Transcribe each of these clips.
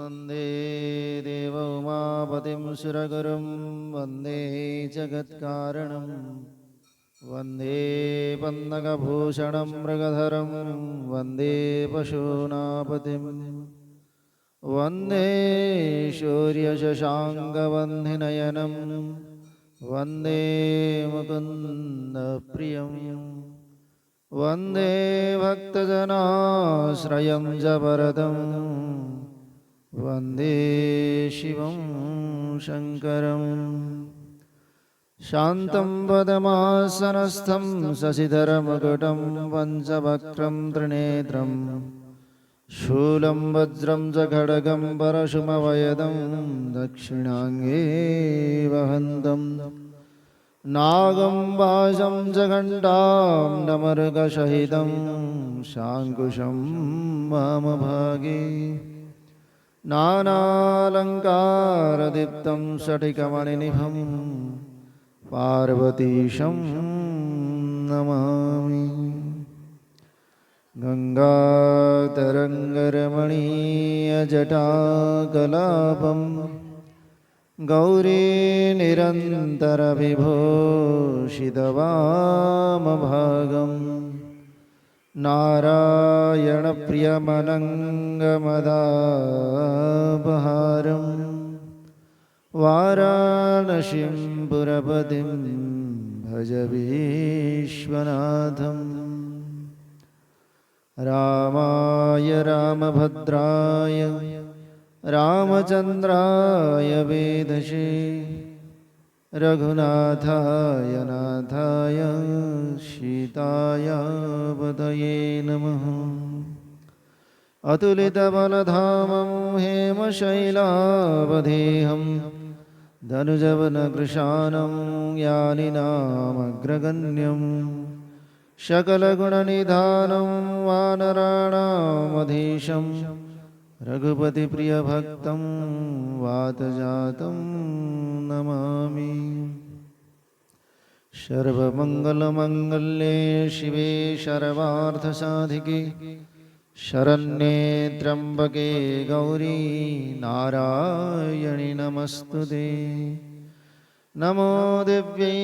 वन्दे देवोमापतिं सुरगुरुं वन्दे जगत्कारणं वन्दे पन्नगभूषणं मृगधरं वन्दे पशूनापतिं वन्दे शौर्यशशाङ्कवह्निनयनं वन्दे मुकुन्दप्रियं वन्दे भक्तजनाश्रयं जपरदं वन्दे शिवं शङ्करम् शान्तं पदमासनस्थं शशिधरमुकुटं पञ्चवक्त्रं त्रिनेत्रं शूलं वज्रं च खड्गं परशुमवयदं दक्षिणाङ्गे वहन्तं नागं वाजं च घण्टां डमरुकसहितं शाङ्कुशं वामभागे नानालङ्कारदीप्तं स्फटिकमणिनिभं पार्वतीशं नमामि। गङ्गातरङ्गरमणीयजटाकलापं गौरीनिरन्तरविभूषितवामभागम् नारायणप्रियमनङ्गमदापहारं वाराणसीं पुरपतिं भज विश्वनाथं। रामाय रामभद्राय रामचन्द्राय वेधसे रघुनाथाय नाथाय सीताय पतये नमः। अतुलितबलधामं हेमशैलावधेहं धनुजवनकृशानं यानिनामग्रगण्यं सकलगुणनिधानं वानराणामधीशं रघुपतिप्रियभक्तं वातजातं नमामि। सर्वमङ्गलमङ्गल्ये शिवे सर्वार्थसाधिके शरण्ये त्र्यम्बके गौरी नारायणि नमस्तुते। नमो दिव्यै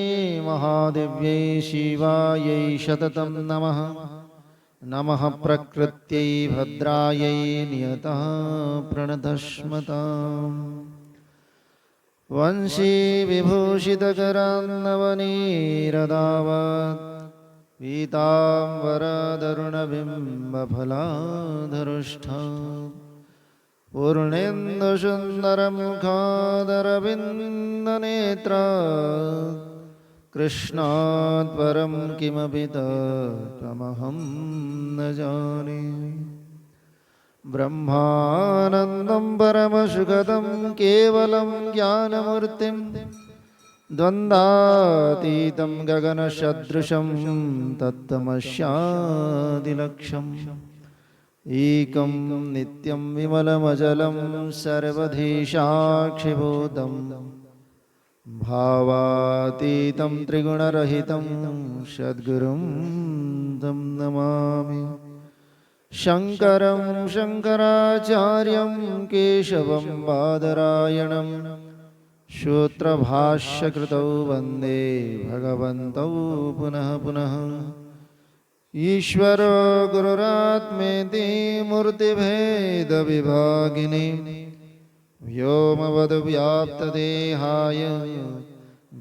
महादिव्यै शिवायै शततं नमः। नमः प्रकृत्यै भद्रायै नियतः प्रणतस्मताम्। वंशी विभूषितकरान्नवनीरदावत् पीताम्बरधरुणबिम्बफलाधरुष्ठा पूर्णेन्दुसुन्दरमुखादरविन्दनेत्रा कृष्णात् परं किमपि तत्त्वमहं न जाने। ब्रह्मानन्दं परमसुखदं केवलं ज्ञानमूर्तिं द्वन्द्वातीतं गगनसदृशं तत्त्वमस्यादिलक्ष्यम् एकं नित्यं विमलमजलं सर्वधी साक्षिभूतं भावातीतं त्रिगुणरहितं सद्गुरुं तं नमामि। शङ्करं शङ्कराचार्यं केशवं बादरायणं सूत्रभाष्यकृतौ वन्दे भगवन्तौ पुनः पुनः। ईश्वरो गुरुरात्मेति मूर्तिभेदविभागिने व्योमवद्व्याप्तदेहाय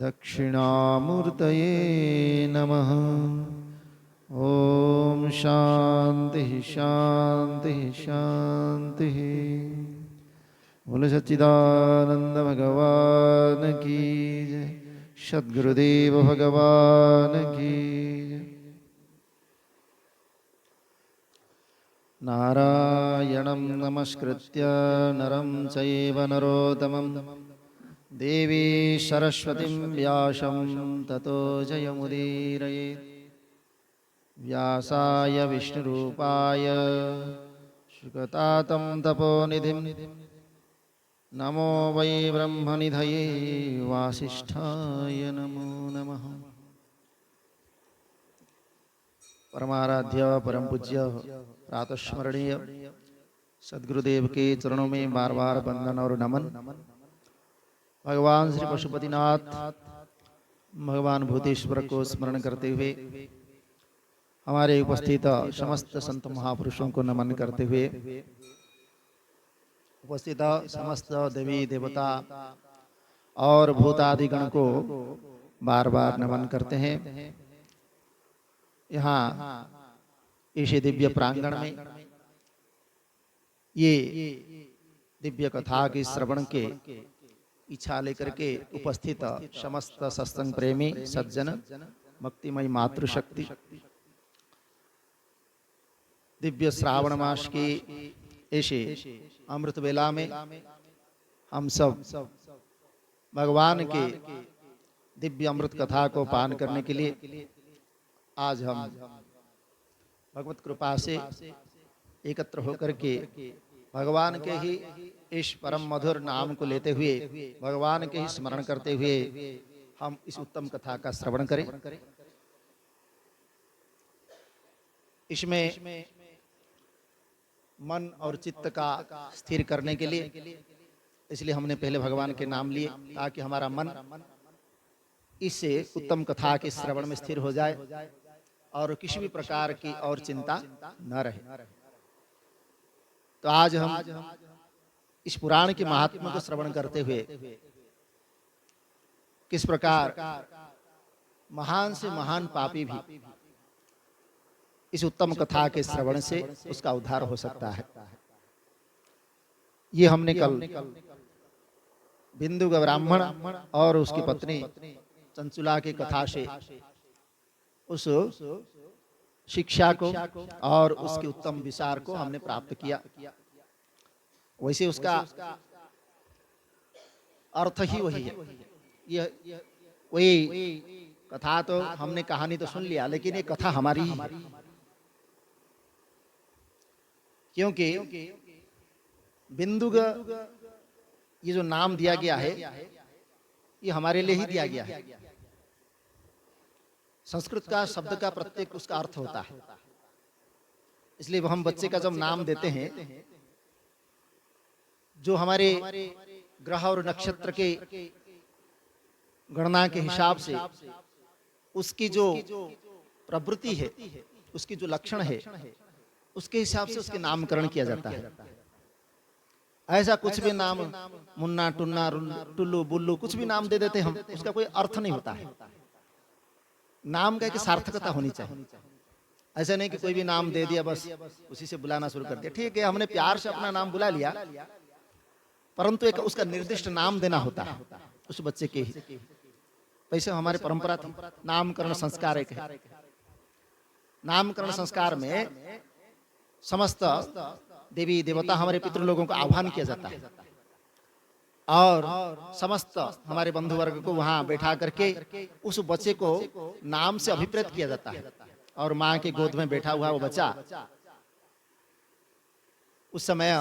दक्षिणामूर्तये नमः। ॐ शान्तिः शान्तिः शान्तिः। बोलो सच्चिदानंद भगवान की जय। सद्गुरुदेव भगवान की जय। नारायणं नमस्कृत्य नरं चैव नरोत्तमं देवी सरस्वतीं व्यासं ततो जयमुदीरयेत्। व्यासाय विष्णुरूपाय सुगतातं तपोनिधिं नमो वै ब्रह्मनिधये वासिष्ठाय नमो नमः। परमाराध्य परम पूज्य प्रातस्मरणीय सद्गुरुदेव के चरणों में बार बार वंदन और नमन। भगवान श्री पशुपतिनाथ भगवान भूतेश्वर को स्मरण करते हुए हमारे उपस्थित समस्त संत महापुरुषों को नमन करते हुए उपस्थित समस्त देवी देवता और भूतादिगण को बार बार नमन करते हैं। यहाँ इस दिव्य प्रांगण में ये दिव्य कथा के श्रवण के इच्छा लेकर के उपस्थित समस्त सत्संग प्रेमी सज्जन भक्तिमय मातृशक्ति दिव्य श्रावण मास की ऐसे अमृत वेला में हम सब भगवान के दिव्य अमृत कथा को पान करने के लिए आज हम भगवत कृपा से एकत्र होकर के भगवान के ही इस परम मधुर नाम को लेते हुए भगवान के ही स्मरण करते हुए हम इस उत्तम कथा का श्रवण करें। इसमें मन और चित्त का स्थिर करने के लिए इसलिए हमने पहले भगवान के नाम लिए ताकि हमारा मन इससे उत्तम कथा के श्रवण में स्थिर हो जाए और किसी भी प्रकार की और चिंता न रहे। तो आज हम इस पुराण के महात्मा को श्रवण करते हुए किस प्रकार महान से महान पापी भी इस उत्तम कथा के श्रवण से उसका उद्धार हो सकता है। ये हमने कल बिंदु ब्राह्मण और उसकी पत्नी चंचुला की कथा से उस शिक्षा को और उसके उत्तम विचार को हमने प्राप्त किया। वैसे उसका अर्थ ही वही है। यह वही कथा तो हमने कहानी तो सुन लिया, लेकिन ये कथा हमारी ही है, क्योंकि बिंदु ये जो नाम दिया गया है ये हमारे लिए ही दिया गया है। संस्कृत का शब्द का प्रत्येक उसका अर्थ होता है, इसलिए हम बच्चे का जब नाम देते हैं जो हमारे ग्रह और नक्षत्र के गणना के हिसाब से उसकी जो प्रवृत्ति है, उसकी जो लक्षण है, उसके हिसाब से उसके नामकरण किया जाता है। ऐसा कुछ भी नाम मुन्ना टुन्ना टुल्लू बुल्लू कुछ भी नाम दे देते हम, उसका कोई अर्थ नहीं होता है। नाम का एक सार्थकता होनी चाहिए। ऐसा नहीं कि कोई भी नाम दे दिया बस उसी से बुलाना शुरू कर दिया। ठीक है, हमने प्यार से अपना नाम बुला लिया, परंतु एक उसका निर्दिष्ट नाम देना होता है उस बच्चे के ही। वैसे हमारी परंपरा थी, नामकरण संस्कार एक है। नामकरण संस्कार में समस्त देवी देवता हमारे पितृ लोगों को आह्वान किया जाता है और समस्त हमारे बंधु वर्ग को वहां बैठा करके उस बच्चे को नाम से अभिप्रेत किया जाता है। और माँ के गोद में बैठा हुआ वो बच्चा, उस समय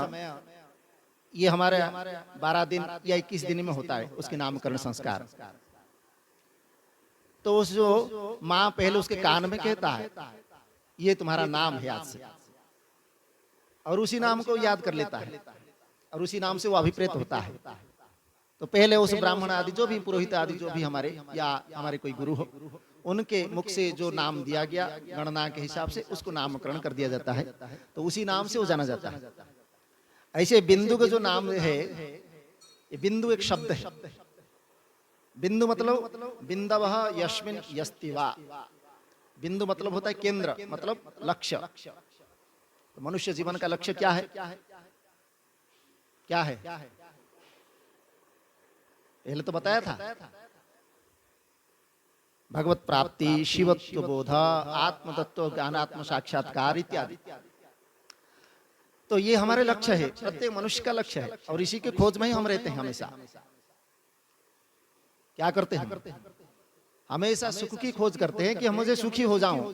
ये हमारे 12 दिन या 21 दिन में होता है उसके नामकरण संस्कार। तो उस जो माँ पहले उसके कान में कहता है ये तुम्हारा नाम है आज से, और उसी नाम को याद कर लेता है और उसी नाम से वो अभिप्रेत होता है। तो पहले उस ब्राह्मण आदि जो भी पुरोहित आदि जो भी हमारे या हमारे कोई गुरु हो, उनके मुख से जो नाम दिया गया गणना के हिसाब से उसको नामकरण कर दिया जाता है, तो उसी नाम से वो जाना जाता है। ऐसे बिंदु का जो नाम है, ये बिंदु एक शब्द है। बिंदु मतलब बिंदवः यस्मिन् यस्तिवा। बिंदु मतलब होता है केंद्र, मतलब लक्ष्य। तो मनुष्य जीवन का लक्ष्य क्या है? क्या है? पहले तो बताया था, भगवत प्राप्ति, शिवत्व बोध, आत्म तत्व ज्ञान, आत्म साक्षात्कार इत्यादि। तो ये हमारे लक्ष्य है, प्रत्येक मनुष्य का लक्ष्य है, और इसी के खोज में ही हम रहते हैं हमेशा। क्या करते हैं? हमेशा सुख की खोज करते हैं कि हम मुझे सुखी हो जाऊं।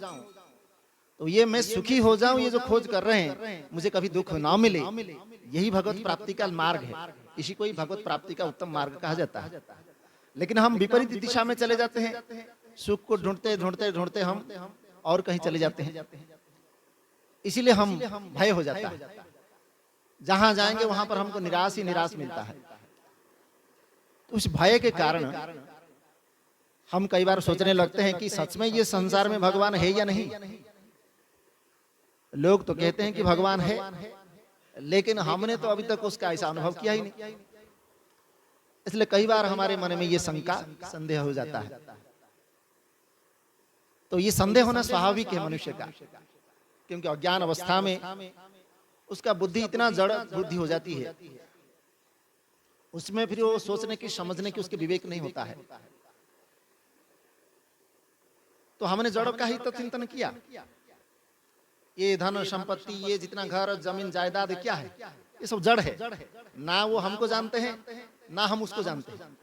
तो ये मैं सुखी हो जाऊं, ये जो खोज कर रहे हैं, मुझे कभी दुख ना मिले, यही भगवत प्राप्ति का मार्ग है। इसी को ही भगवत प्राप्ति का उत्तम मार्ग कहा जाता है। लेकिन हम विपरीत दिशा में चले जाते हैं, सुख को ढूंढते ढूंढते ढूंढते हम और कहीं चले जाते हैं, इसीलिए हम भय हो जाता है। जहां जाएंगे वहां पर हमको निराश ही निराश मिलता है। तो उस भय के कारण हम कई बार सोचने लगते हैं कि सच में ये संसार में भगवान है या नहीं। लोग तो कहते हैं कि भगवान है, लेकिन हमने तो अभी तक उसका ऐसा अनुभव किया ही नहीं। इसलिए कई बार हमारे मन में ये शंका, संदेह हो जाता है। तो ये संदेह होना स्वाभाविक है मनुष्य का, क्योंकि अज्ञान अवस्था में उसका बुद्धि इतना जड़ बुद्धि हो जाती है, उसमें फिर वो सोचने की समझने की उसके विवेक नहीं होता है। तो हमने जड़ का ही तो चिंतन किया, ये धन संपत्ति, ये जितना घर जमीन जायदाद क्या है, ये सब जड़ है। ना वो हमको जानते हैं ना हम उसको जानते हैं,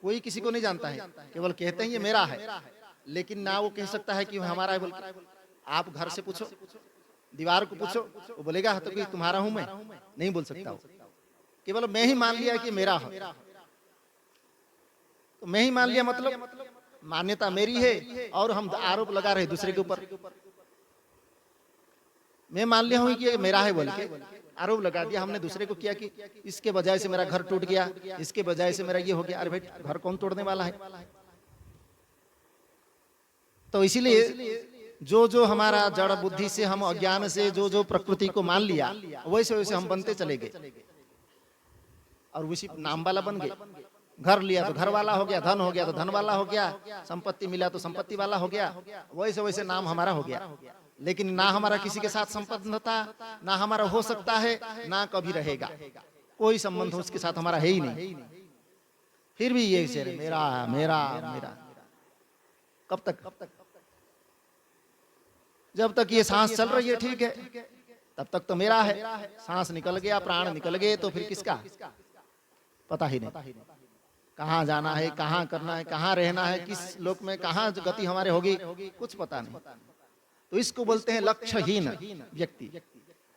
कोई किसी को नहीं जानता है, केवल कहते हैं ये मेरा है, लेकिन ना वो कह सकता है कि हमारा है। बल्कि आप घर से पूछो, दीवार को पूछो, वो बोलेगा तो कि तुम्हारा हूं मैं, नहीं बोल सकता वो। केवल मैं ही मान लिया कि मेरा है, तो मैं ही मान लिया मतलब मान्यता मेरी है, और हम आरोप लगा रहे दूसरे के ऊपर। मैं मान लिया हूं कि ये मेरा है बोल के आरोप लगा दिया हमने दूसरे को किया कि इसके बजाय से मेरा घर टूट गया, इसके बजाय से मेरा ये हो गया। अरे भाई, घर कौन तोड़ने वाला है? तो इसीलिए जो जो हमारा जड़ बुद्धि से, हम अज्ञान से जो जो प्रकृति को मान लिया, वैसे वैसे हम बनते चले गए और उसी नाम वाला बन गए। घर लिया तो घर वाला हो गया, धन हो गया तो धन वाला हो गया, संपत्ति मिला तो संपत्ति वाला हो गया, वैसे वैसे नाम हमारा हो गया। लेकिन ना हमारा किसी के साथ संबंध था, ना हमारा हो सकता है, ना कभी रहेगा। कोई संबंध उसके साथ हमारा है ही नहीं। फिर भी ये मेरा मेरा मेरा, कब तक? जब तक ये सांस चल रही है ठीक है, तब तक तो मेरा है। सांस निकल गया, प्राण निकल गए, तो फिर किसका? पता ही नहीं कहाँ जाना है, कहाँ करना है, कहाँ रहना है, किस लोक में कहाँ गति हमारे होगी, कुछ पता नहीं। तो इसको बोलते हैं लक्ष्यहीन व्यक्ति,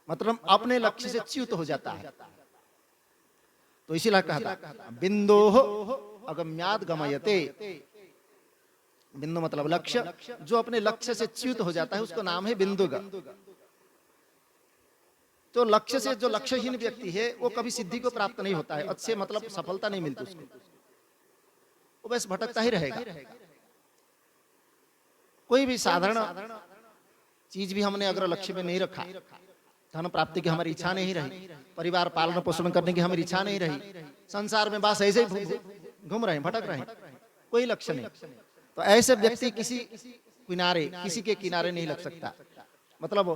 मतलब अपने लक्ष्य से च्युत हो जाता है। तो इसीलिए कहा था बिंदोः अगम्यात् गमयते। बिंदु मतलब लक्ष्य, जो अपने लक्ष्य से च्युत हो जाता है उसको नाम है बिंदुग। तो लक्ष्य से जो लक्ष्यहीन व्यक्ति है वो कभी सिद्धि को प्राप्त नहीं होता है, अच्छे मतलब सफलता नहीं मिलती उसको, वो बस भटकता ही रहेगा। कोई भी साधारण चीज भी हमने अगर लक्ष्य में नहीं रखा, धन प्राप्ति की हमारी इच्छा नहीं रही, परिवार पालन पोषण करने की हमारी इच्छा नहीं रही, संसार में बस ऐसे ही घूम रहे हैं, भटक रहे हैं, कोई लक्ष्य नहीं, तो ऐसे व्यक्ति किसी किनारे, किसी के किनारे नहीं लग सकता। मतलब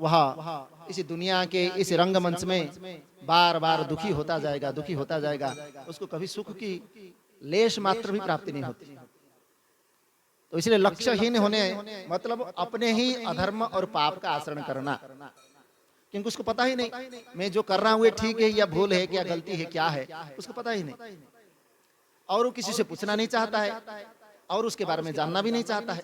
वह इस दुनिया के इस रंगमंच में बार बार दुखी होता जाएगा, दुखी होता जाएगा, उसको कभी सुख की लेश मात्र भी प्राप्ति नहीं होती। तो इसलिए लक्ष्यहीन होने मतलब अपने ही अधर्म और पाप का आचरण करना, क्योंकि उसको पता ही नहीं मैं जो कर रहा हूँ ये ठीक है या भूल है, क्या गलती है, क्या है, उसको पता ही नहीं। और वो किसी से पूछना नहीं चाहता है और उसके बारे में जानना भी नहीं चाहता है।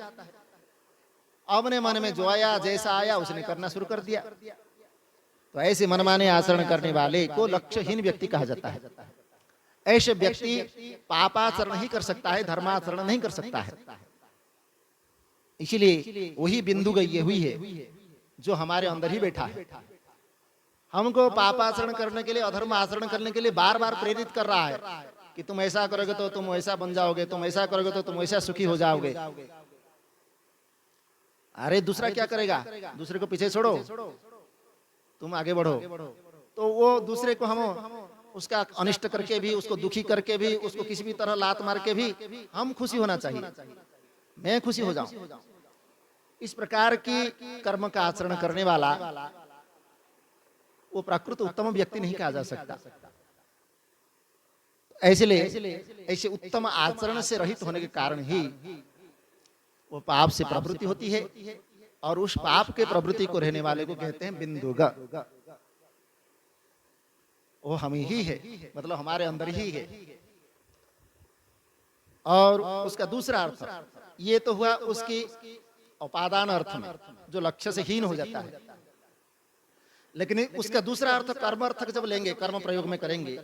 अपने मन में जो आया, जैसा आया उसने करना शुरू कर दिया। तो ऐसे मनमाने आचरण करने वाले को लक्ष्यहीन व्यक्ति कहा जाता है। ऐसे व्यक्ति पापाचरण ही कर सकता है, धर्माचरण नहीं कर सकता है। इसीलिए वही बिंदु ये हुई है जो हमारे अंदर ही बैठा है, हमको पापाचरण करने के लिए, अधर्म आचरण करने के लिए बार बार प्रेरित कर रहा है कि तुम ऐसा करोगे तो तुम ऐसा बन जाओगे, तुम ऐसा करोगे तो तुम ऐसा सुखी हो जाओगे। अरे दूसरा क्या करेगा, दूसरे को पीछे छोड़ो, तुम आगे बढ़ो। तो वो दूसरे को हम उसका अनिष्ट करके भी, उसको दुखी करके भी, उसको किसी भी तरह लात मार के भी हम खुशी होना चाहिए, मैं खुशी हो जाऊं। इस प्रकार की कर्म का आचरण करने वाला वो प्रकृत उत्तम व्यक्ति नहीं कहा जा सकता। ऐसे उत्तम आचरण से रहित होने के कारण ही वो पाप से प्रवृत्ति होती है, और उस पाप के प्रवृत्ति को रहने वाले को कहते हैं बिंदुग। वो हम ही है, मतलब हमारे अंदर ही है। और उसका दूसरा अर्थ ये तो हुआ उसकी उपादान अर्थ में, जो लक्ष्य से हीन हो जाता है। लेकिन उसका दूसरा अर्थ कर्म अर्थ जब लेंगे, कर्म प्रयोग में करेंगे,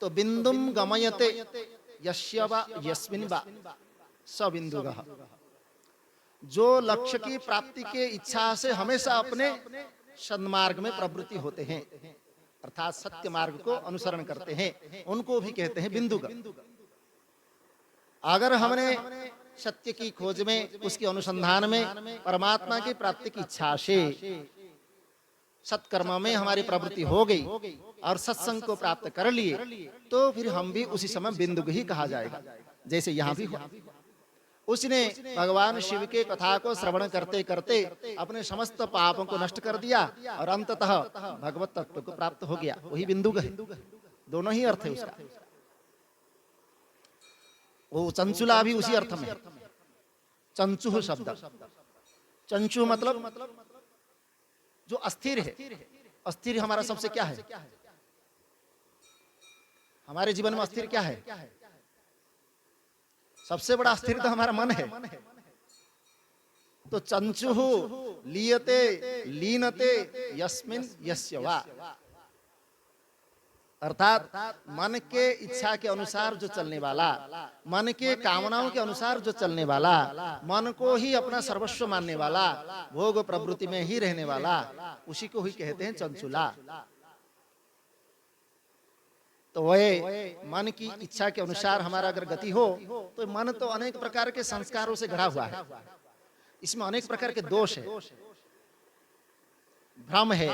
तो बिंदुम गमयते यस्य वा यस्मिन् वा स बिंदुगः। जो लक्ष्य की प्राप्ति के इच्छा से हमेशा अपने सन्मार्ग में प्रवृत्ति होते हैं, अर्थात सत्य मार्ग को अनुसरण करते हैं, उनको भी कहते हैं बिंदुगत। अगर हमने सत्य की खोज में, उसके अनुसंधान में, परमात्मा की प्राप्ति की इच्छा से सत्कर्म में हमारी प्रवृत्ति हो गई और सत्संग को प्राप्त कर लिए, तो फिर हम भी उसी समय बिंदु ही कहा जाएगा, जैसे यहाँ भी हुआ। उसने भगवान शिव के कथा को श्रवण करते करते अपने समस्त पापों को नष्ट कर दिया और अंततः भगवत तत्व को प्राप्त हो गया, वही बिंदु है। दोनों ही अर्थ है उसका। वो चंचुला भी उसी अर्थ में है। चंचुह शब्द, चंचु मतलब जो अस्थिर है। अस्थिर हमारा सबसे क्या है? हमारे जीवन में अस्थिर क्या है? सबसे बड़ा अस्थिर तो हमारा मन है। तो चंचुः लीयते लीनते यस्मिन् यस्य वा, अर्थात मन के इच्छा के अनुसार जो चलने वाला, मन के कामनाओं के अनुसार जो चलने वाला, मन को ही अपना सर्वस्व मानने वाला, भोग प्रवृत्ति में ही रहने वाला, उसी को ही कहते हैं चंचुला। तो वह मन की इच्छा के अनुसार हमारा अगर गति हो, तो मन तो अनेक प्रकार के संस्कारों से घड़ा हुआ है। इसमें अनेक प्रकार के दोष है, भ्रम है,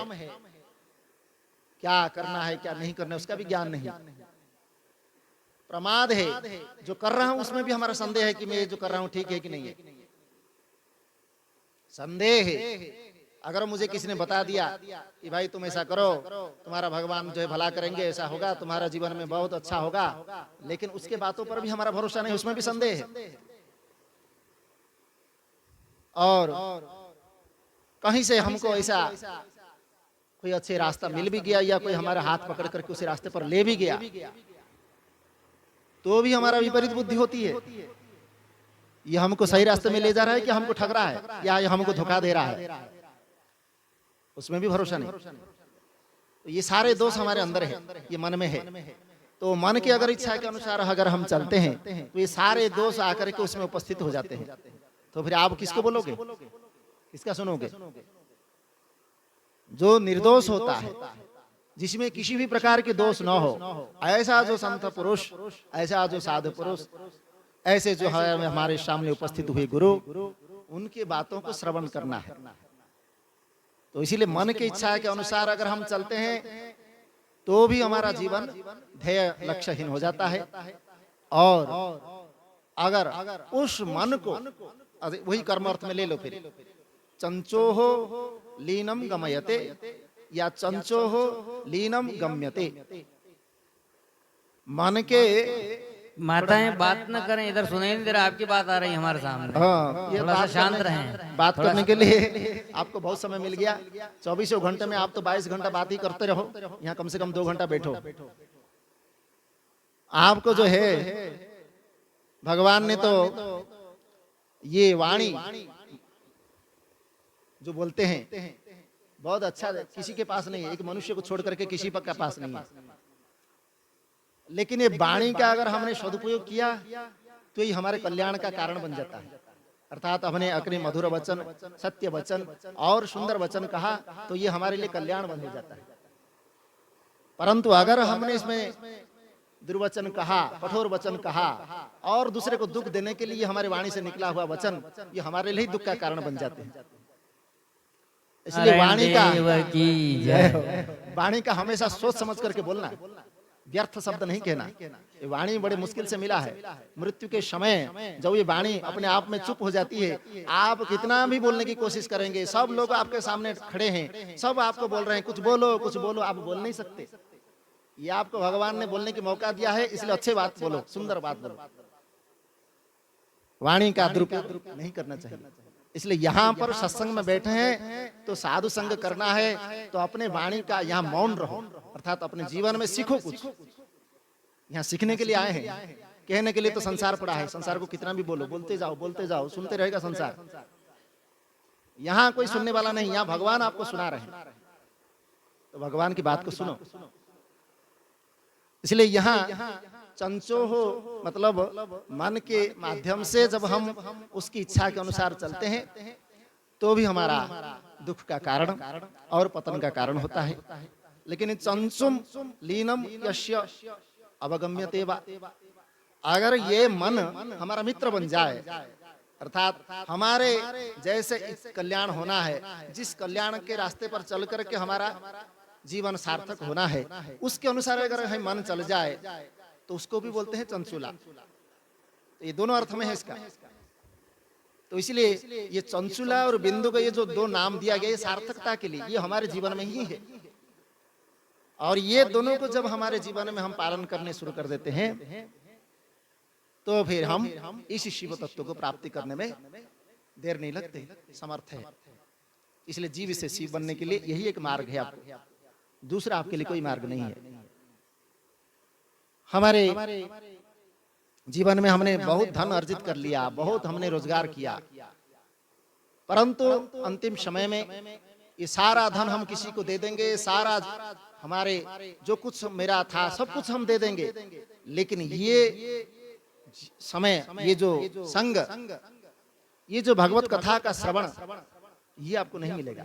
क्या करना है क्या नहीं करना है उसका भी ज्ञान नहीं, प्रमाद है, जो कर रहा हूं उसमें भी हमारा संदेह है कि मैं ये जो कर रहा हूं ठीक है कि नहीं है, संदेह है। अगर मुझे किसी ने बता दिया कि भाई तुम ऐसा करो, तुम्हारा भगवान जो है भला करेंगे, ऐसा होगा, तुम्हारा जीवन में बहुत अच्छा होगा, लेकिन उसके बातों पर भी हमारा भरोसा नहीं, उसमें भी संदेह है। और कहीं से हमको ऐसा कोई अच्छे रास्ता मिल भी गया या कोई हमारा हाथ पकड़ करके उस रास्ते पर ले भी गया, तो भी हमारा विपरीत बुद्धि होती है। ये हमको सही रास्ते में ले जा रहा है कि हमको ठग रहा है या ये हमको धोखा दे रहा है, उसमें भी भरोसा नहीं। तो ये सारे दोष हमारे अंदर है, ये मन में है। तो मन की अगर इच्छा के अनुसार अगर हम चलते हैं तो ये सारे दोष आकर के उसमें उपस्थित हो जाते हैं। तो फिर आप किसको बोलोगे, किसका सुनोगे? जो निर्दोष होता है, जिसमें किसी भी प्रकार के दोष न हो, ऐसा जो संत पुरुष, ऐसा जो साधु पुरुष, ऐसे जो हमारे सामने उपस्थित हुए गुरु, उनके बातों को श्रवण करना है। तो इसीलिए मन की इच्छा के अनुसार अगर हम चलते हैं तो भी हमारा जीवन ध्येय लक्ष्यहीन हो जाता है। और अगर उस मन को वही कर्म अर्थ में ले लो, फिर चंचोः लीनम गमयते या चंचोः लीनम गम्यते, मन के माताएं बात न करें, इधर सुने नहीं दे रहा, आपकी बात आ रही है हमारे सामने। हाँ, ये थोड़ा सा शांत रहें। बात करने के लिए आपको बहुत समय मिल गया। 24 घंटे में आप तो 22 घंटा बात ही करते रहो, यहाँ कम से कम 2 घंटा बैठो। आपको जो है भगवान ने तो ये वाणी जो बोलते हैं बहुत अच्छा, किसी के पास नहीं है, एक मनुष्य को छोड़ करके किसी के पास नहीं है। लेकिन ये वाणी का अगर हमने सदुपयोग किया तो ये हमारे कल्याण का कारण बन जाता है। अर्थात हमने अपने मधुर वचन, सत्य वचन और सुंदर वचन कहा तो ये हमारे लिए कल्याण बन जाता है। परंतु अगर हमने इसमें दुर्वचन कहा, कठोर वचन कहा और दूसरे को दुख देने के लिए हमारे वाणी से निकला हुआ वचन, ये हमारे लिए दुख का कारण बन जाते हैं। इसलिए वाणी का हमेशा सोच समझ करके बोलना, व्यर्थ शब्द नहीं कहना। ये वाणी बड़े मुश्किल से मिला है। मृत्यु के समय जब ये वाणी अपने आप में चुप हो जाती है, आप कितना भी बोलने की कोशिश करेंगे, सब लोग आपके सामने खड़े हैं, सब आपको बोल रहे हैं कुछ बोलो कुछ बोलो, आप बोल नहीं सकते। ये आपको भगवान ने बोलने की मौका दिया है, इसलिए अच्छे बात बोलो, सुंदर बात बोलो। वाणी का दुरुपयोग नहीं करना चाहिए। इसलिए यहाँ पर सत्संग में बैठे हैं तो साधु संग करना है, तो अपने वाणी का यहाँ मौन रहो, अर्थात अपने जीवन में सीखो कुछ। यहाँ सीखने के लिए आए हैं, कहने के लिए तो संसार पड़ा है, संसार को कितना भी बोलो, बोलते जाओ, सुनते रहेगा संसार। यहाँ कोई सुनने वाला नहीं, यहाँ भगवान आपको सुना रहे हैं, तो भगवान की बात को सुनो। इसलिए यहाँ चंचोः मतलब मन के माध्यम से जब हम उसकी इच्छा के अनुसार चलते हैं तो भी हमारा दुख का कारण और पतन का कारण होता है। लेकिन चंचुम लीनम यस्य अवगम्यते वा, अगर ये मन हमारा मित्र बन जाए, अर्थात हमारे जैसे इस कल्याण होना है, जिस कल्याण के रास्ते पर चल करके हमारा जीवन सार्थक होना है, उसके अनुसार अगर हम मन चल जाए तो उसको भी बोलते हैं चंचुला। तो ये दोनों अर्थ में है इसका। तो इसलिए ये चंचुला और बिंदु का ये जो दो नाम दिया गया, ये सार्थकता के लिए, ये हमारे जीवन में ही है। और ये दोनों को जब हमारे जीवन में हम पालन करने शुरू कर देते हैं तो फिर हम इस शिव तत्व को प्राप्ति करने में देर नहीं लगते, समर्थ है। इसलिए जीव से शिव बनने के लिए यही एक मार्ग है आपको, दूसरा आपके लिए कोई मार्ग नहीं है। हमारे जीवन में हमने बहुत धन अर्जित कर लिया, बहुत हमने रोजगार किया, परंतु अंतिम समय में ये सारा धन हम किसी को दे देंगे, सारा हमारे जो कुछ मेरा था सब कुछ हम दे देंगे, लेकिन ये समय, ये जो संग, ये जो भगवत कथा का श्रवण, ये आपको नहीं मिलेगा।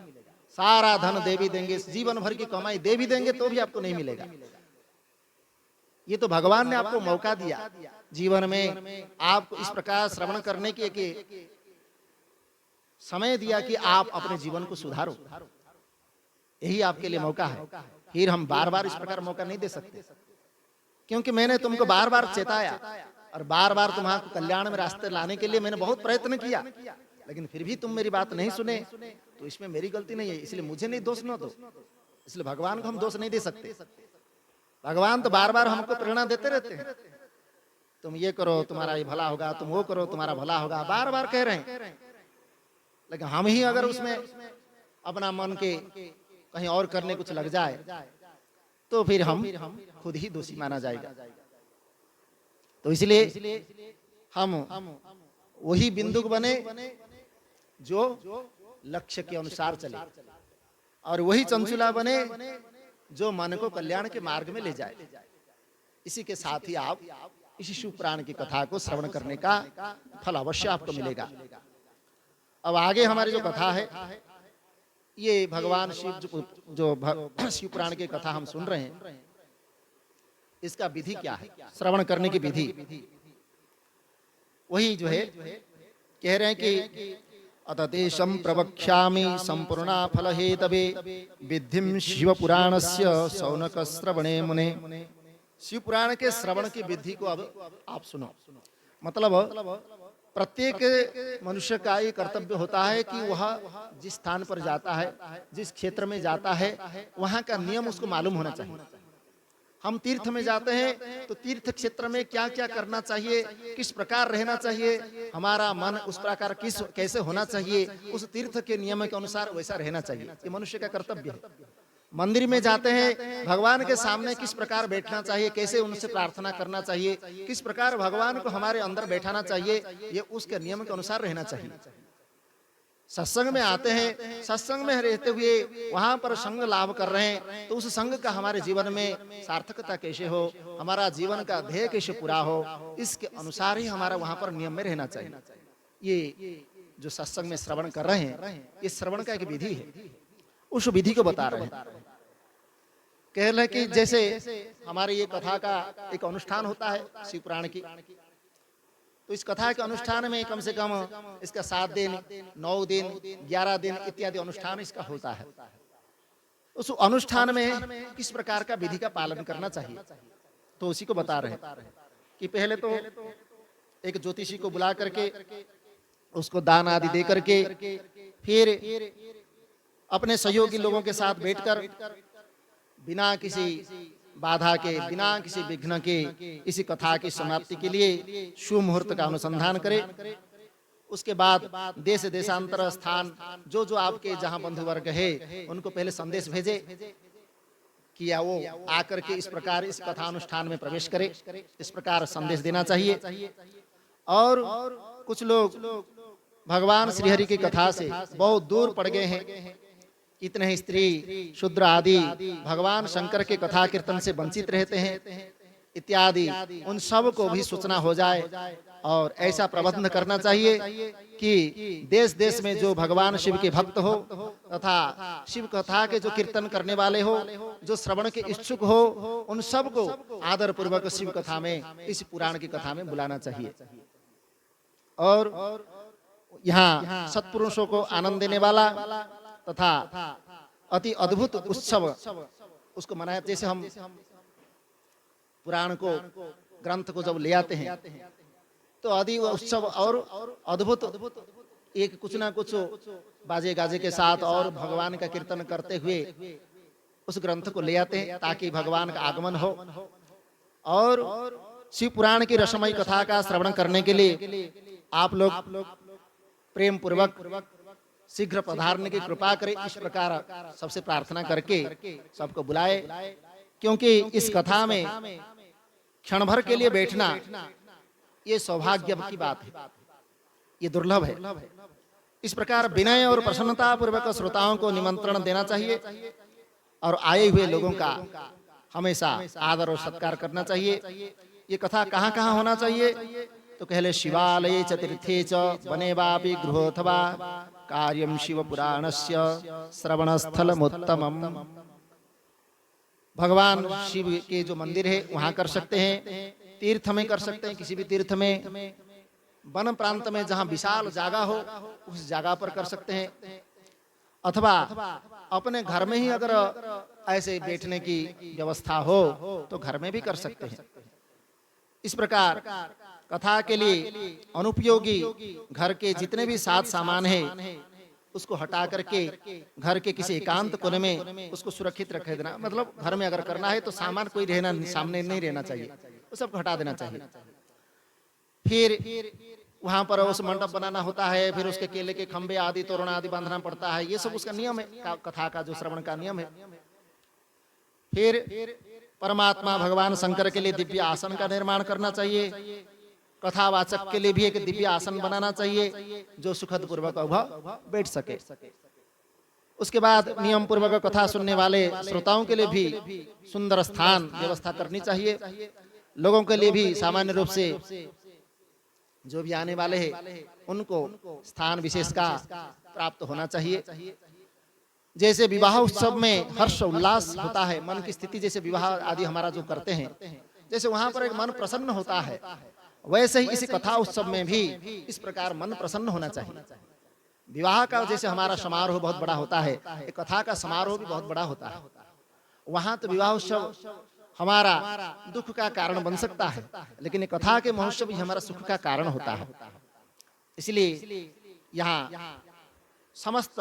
सारा धन दे भी देंगे, जीवन भर की कमाई दे भी देंगे तो भी आपको नहीं मिलेगा। ये तो भगवान ने आपको मौका दिया जीवन में, आपको इस प्रकार श्रवण करने की एक समय दिया कि आप अपने जीवन को सुधारो, यही आपके लिए मौका है। फिर हम बार बार इस प्रकार मौका नहीं दे सकते, क्योंकि मैंने तुमको बार बार चेताया और बार बार तुम्हारे कल्याण में रास्ते लाने के लिए मैंने बहुत प्रयत्न किया, लेकिन फिर भी तुम मेरी बात नहीं सुने, तो इसमें मेरी गलती नहीं है, इसलिए मुझे नहीं दोष न दो। इसलिए भगवान को हम दोष नहीं दे सकते। भगवान तो बार बार हमको प्रेरणा देते रहते हैं, तुम ये करो तुम्हारा ये भला होगा, तुम वो करो तुम्हारा भला होगा, बार बार कह रहे हैं। लेकिन हम ही अगर उसमें अपना मन के कहीं और करने कुछ लग जाए तो फिर हम खुद ही दोषी माना जाएगा। तो इसलिए हम वही बिंदु बने जो लक्ष्य के अनुसार चले, और वही चंचुला बने जो मन को कल्याण के मार्ग में ले जाए। इसी के साथ ही आप इसी शिव पुराण की कथा को श्रवण करने का फल अवश्य आपको मिलेगा। अब आगे हमारी जो कथा है, ये भगवान शिव जो शिव पुराण की कथा हम सुन रहे हैं, इसका विधि क्या है, श्रवण करने की विधि वही जो है कह रहे हैं कि अतदेशं प्रवक्ष्यामि संपूर्णा फल हेतवे विधिं शिव पुराणस्य शौनक श्रवणे मुने। शिव पुराण के श्रवण की विधि को अब आप सुनो। मतलब प्रत्येक मनुष्य का ये कर्तव्य होता है कि वह जिस स्थान पर जाता है, जिस क्षेत्र में जाता है, वहाँ का नियम उसको मालूम होना चाहिए। हम तीर्थ में जाते हैं तो तीर्थ क्षेत्र में क्या क्या करना चाहिए, किस प्रकार रहना चाहिए, हमारा मन उस प्रकार कैसे होना चाहिए, उस तीर्थ के नियम के अनुसार वैसा रहना चाहिए, ये मनुष्य का कर्तव्य है। मंदिर में जाते हैं, भगवान के सामने किस प्रकार बैठना चाहिए, कैसे उनसे प्रार्थना करना चाहिए, किस प्रकार भगवान को हमारे अंदर बैठाना चाहिए, ये उसके नियम के अनुसार रहना चाहिए। सत्संग में आते हैं, सत्संग में रहते हुए वहां पर संग लाभ कर रहे हैं, तो उस संग का हमारे जीवन में सार्थकता कैसे हो, हमारा जीवन का ध्येय कैसे पूरा हो, इसके अनुसार ही हमारा वहां पर नियम में रहना चाहिए। ये जो सत्संग में श्रवण कर रहे हैं, ये श्रवण का एक विधि है, उस विधि को बता रहे हैं। कह रहे कि जैसे हमारे ये कथा का एक अनुष्ठान होता है शिव पुराण की, तो इस कथा के अनुष्ठान में कम से कम इसका 7 दिन, 9 दिन, 11 दिन इत्यादि अनुष्ठान इसका होता है। उस अनुष्ठान में किस प्रकार का विधि का पालन करना चाहिए, तो उसी को बता रहे हैं कि पहले तो एक ज्योतिषी को बुला करके उसको दान आदि दे करके, फिर अपने सहयोगी लोगों के साथ बैठकर बिना किसी बाधा के, बिना किसी विघ्न के इसी कथा की समाप्ति के लिए शुभ मुहूर्त का अनुसंधान करें। उसके बाद देश देशांतर स्थान जो जो आपके जहां बंधु वर्ग है उनको पहले संदेश भेजे कि वो आकर के इस प्रकार इस कथा अनुष्ठान में प्रवेश करे, इस प्रकार संदेश देना चाहिए। और कुछ लोग भगवान श्रीहरि की कथा से बहुत दूर पड़ गए हैं, इतने ही स्त्री शूद्र आदि भगवान शंकर के कथा कीर्तन से वंचित रहते हैं, इत्यादि उन सब को भी सूचना हो जाए। और ऐसा प्रबंध करना चाहिए कि देश देश में जो भगवान शिव के भक्त हो तथा शिव कथा के जो कीर्तन करने वाले हो, जो श्रवण के इच्छुक हो, उन सब को आदर पूर्वक शिव कथा में, इस पुराण की कथा में बुलाना चाहिए। और यहाँ सत्पुरुषों को आनंद देने वाला तथा अति अद्भुत उत्सव उसको मनाया। जैसे हम पुराण को, ग्रंथ को जब ले आते हैं तो आदि उत्सव और अद्भुत एक कुछ ना कुछ बाजे गाजे के साथ और भगवान का कीर्तन करते हुए उस ग्रंथ को ले आते हैं ताकि भगवान का आगमन हो। और शिव पुराण की रसमयी कथा का श्रवण करने के लिए आप लोग प्रेम पूर्वक शीघ्र पधारने की कृपा करें, इस प्रकार सबसे प्रार्थना करके सबको बुलाए। क्योंकि इस कथा में क्षण भर के लिए बैठना ये सौभाग्य की बात है, ये दुर्लभ है। इस प्रकार विनय और प्रसन्नता पूर्वक श्रोताओं को निमंत्रण देना चाहिए और आए हुए लोगों का हमेशा आदर और सत्कार करना चाहिए। ये कथा कहाँ कहाँ होना चाहिए? तो कहले शिवालये च तीर्थे च वने वापि गृहोऽथवा कार्यं शिव पुराणस्य श्रवणस्थलमुत्तमम्। भगवान शिव के जो मंदिर है वहाँ कर सकते हैं, तीर्थ में कर सकते हैं, किसी भी तीर्थ में, वन प्रांत में जहाँ विशाल जगह हो उस जगह पर कर सकते हैं, अथवा अपने घर में ही अगर ऐसे बैठने की व्यवस्था हो तो घर में भी कर सकते हैं। इस प्रकार कथा के लिए अनुपयोगी घर के जितने भी साथ सामान है उसको हटा करके घर के किसी एकांत कोने में उसको सुरक्षित रख देना। मतलब घर में अगर करना है तो सामान कोई रहना सामने नहीं रहना चाहिए, वो सब हटा देना चाहिए। फिर वहां पर उस मंडप बनाना होता है, फिर उसके केले के खंबे आदि तोरण आदि बांधना पड़ता है, ये सब उसका नियम है, कथा का जो श्रवण का नियम है। फिर परमात्मा भगवान शंकर के लिए दिव्य आसन का निर्माण करना चाहिए, कथावाचक के लिए भी एक दिव्य आसन बनाना चाहिए जो सुखद पूर्वक वह बैठ सके। उसके बाद नियम पूर्वक कथा सुनने वाले श्रोताओं के लिए भी सुंदर स्थान व्यवस्था करनी चाहिए। लोगों के लिए भी सामान्य रूप से जो भी आने वाले हैं उनको स्थान विशेष का प्राप्त होना चाहिए। जैसे विवाह उत्सव में हर्ष उल्लास होता है, मन की स्थिति जैसे विवाह आदि हमारा जो करते हैं, जैसे वहां पर एक मन प्रसन्न होता है, वैसे ही इसी कथा उत्सव में भी इस प्रकार मन प्रसन्न होना चाहिए। विवाह का जैसे हमारा समारोह बहुत बड़ा होता है, एक कथा का समारोह भी बहुत बड़ा होता है। वहां तो विवाह उत्सव हमारा दुख का कारण बन सकता है, लेकिन कथा के महोत्सव भी हमारा सुख का कारण होता है। इसलिए यहाँ समस्त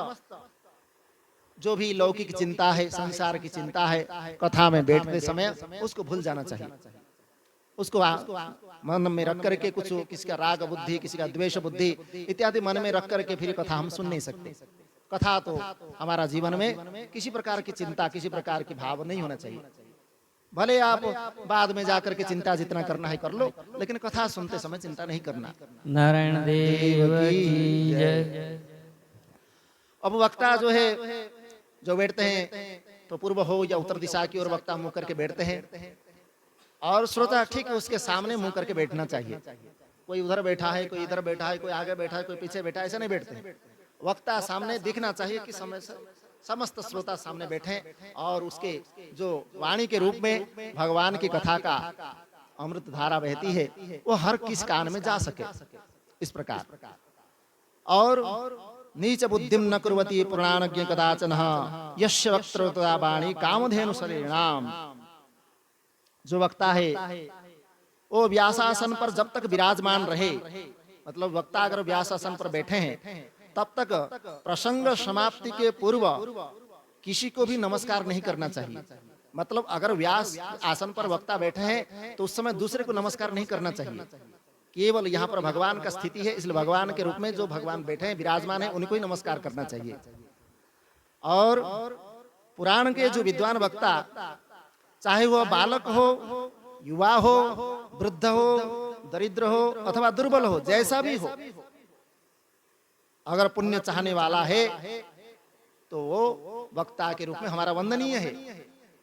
जो भी लौकिक चिंता है, संसार की चिंता है, कथा में बैठते समय उसको भूल जाना चाहिए। उसको मन में रख करके कुछ किसी का राग बुद्धि, किसी का द्वेष बुद्धि इत्यादि मन में रख करके फिर कथा हम सुन नहीं सकते। कथा तो हमारा जीवन में किसी प्रकार की चिंता, किसी प्रकार की भाव नहीं होना चाहिए। भले आप बाद में जाकर के चिंता जितना करना है कर लो, लेकिन कथा सुनते समय चिंता नहीं करना। नारायण देव की जय। अब वक्ता जो है जो बैठते हैं तो पूर्व हो या उत्तर दिशा की ओर वक्ता मुंह करके बैठते हैं और श्रोता ठीक उसके सामने मुंह करके बैठना चाहिए। कोई उधर बैठा है, कोई इधर बैठा है, कोई आगे बैठा है, कोई पीछे बैठा है, ऐसा नहीं बैठते। वक्ता सामने दिखना चाहिए कि समस्त श्रोता सामने बैठे और उसके जो वाणी के रूप में भगवान की कथा का अमृत धारा बहती है वो हर किस कान में जा सके, इस प्रकार। और नीच बुद्धिम न कुर्वती पुराणज्ञ कदाचन यस्य वक्तृता वाणी कामधेनु शरीराम। जो वक्ता है वो व्यासासन पर जब तक विराजमान रहे, मतलब वक्ता अगर व्यासासन पर बैठे हैं तब तक प्रसंग समाप्ति के पूर्व किसी को भी नमस्कार नहीं करना चाहिए। मतलब अगर व्यास आसन पर वक्ता बैठे हैं तो उस समय दूसरे को नमस्कार नहीं करना चाहिए। केवल यहाँ पर भगवान का स्थिति है, इसलिए भगवान के रूप में जो भगवान बैठे हैं, विराजमान है, उनको ही नमस्कार करना चाहिए। और पुराण के जो विद्वान वक्ता, चाहे वह बालक हो, युवा हो, वृद्ध हो, दरिद्र हो अथवा दुर्बल हो, जैसा भी हो, अगर पुण्य चाहने वाला है तो वो वक्ता के रूप में हमारा वंदनीय है।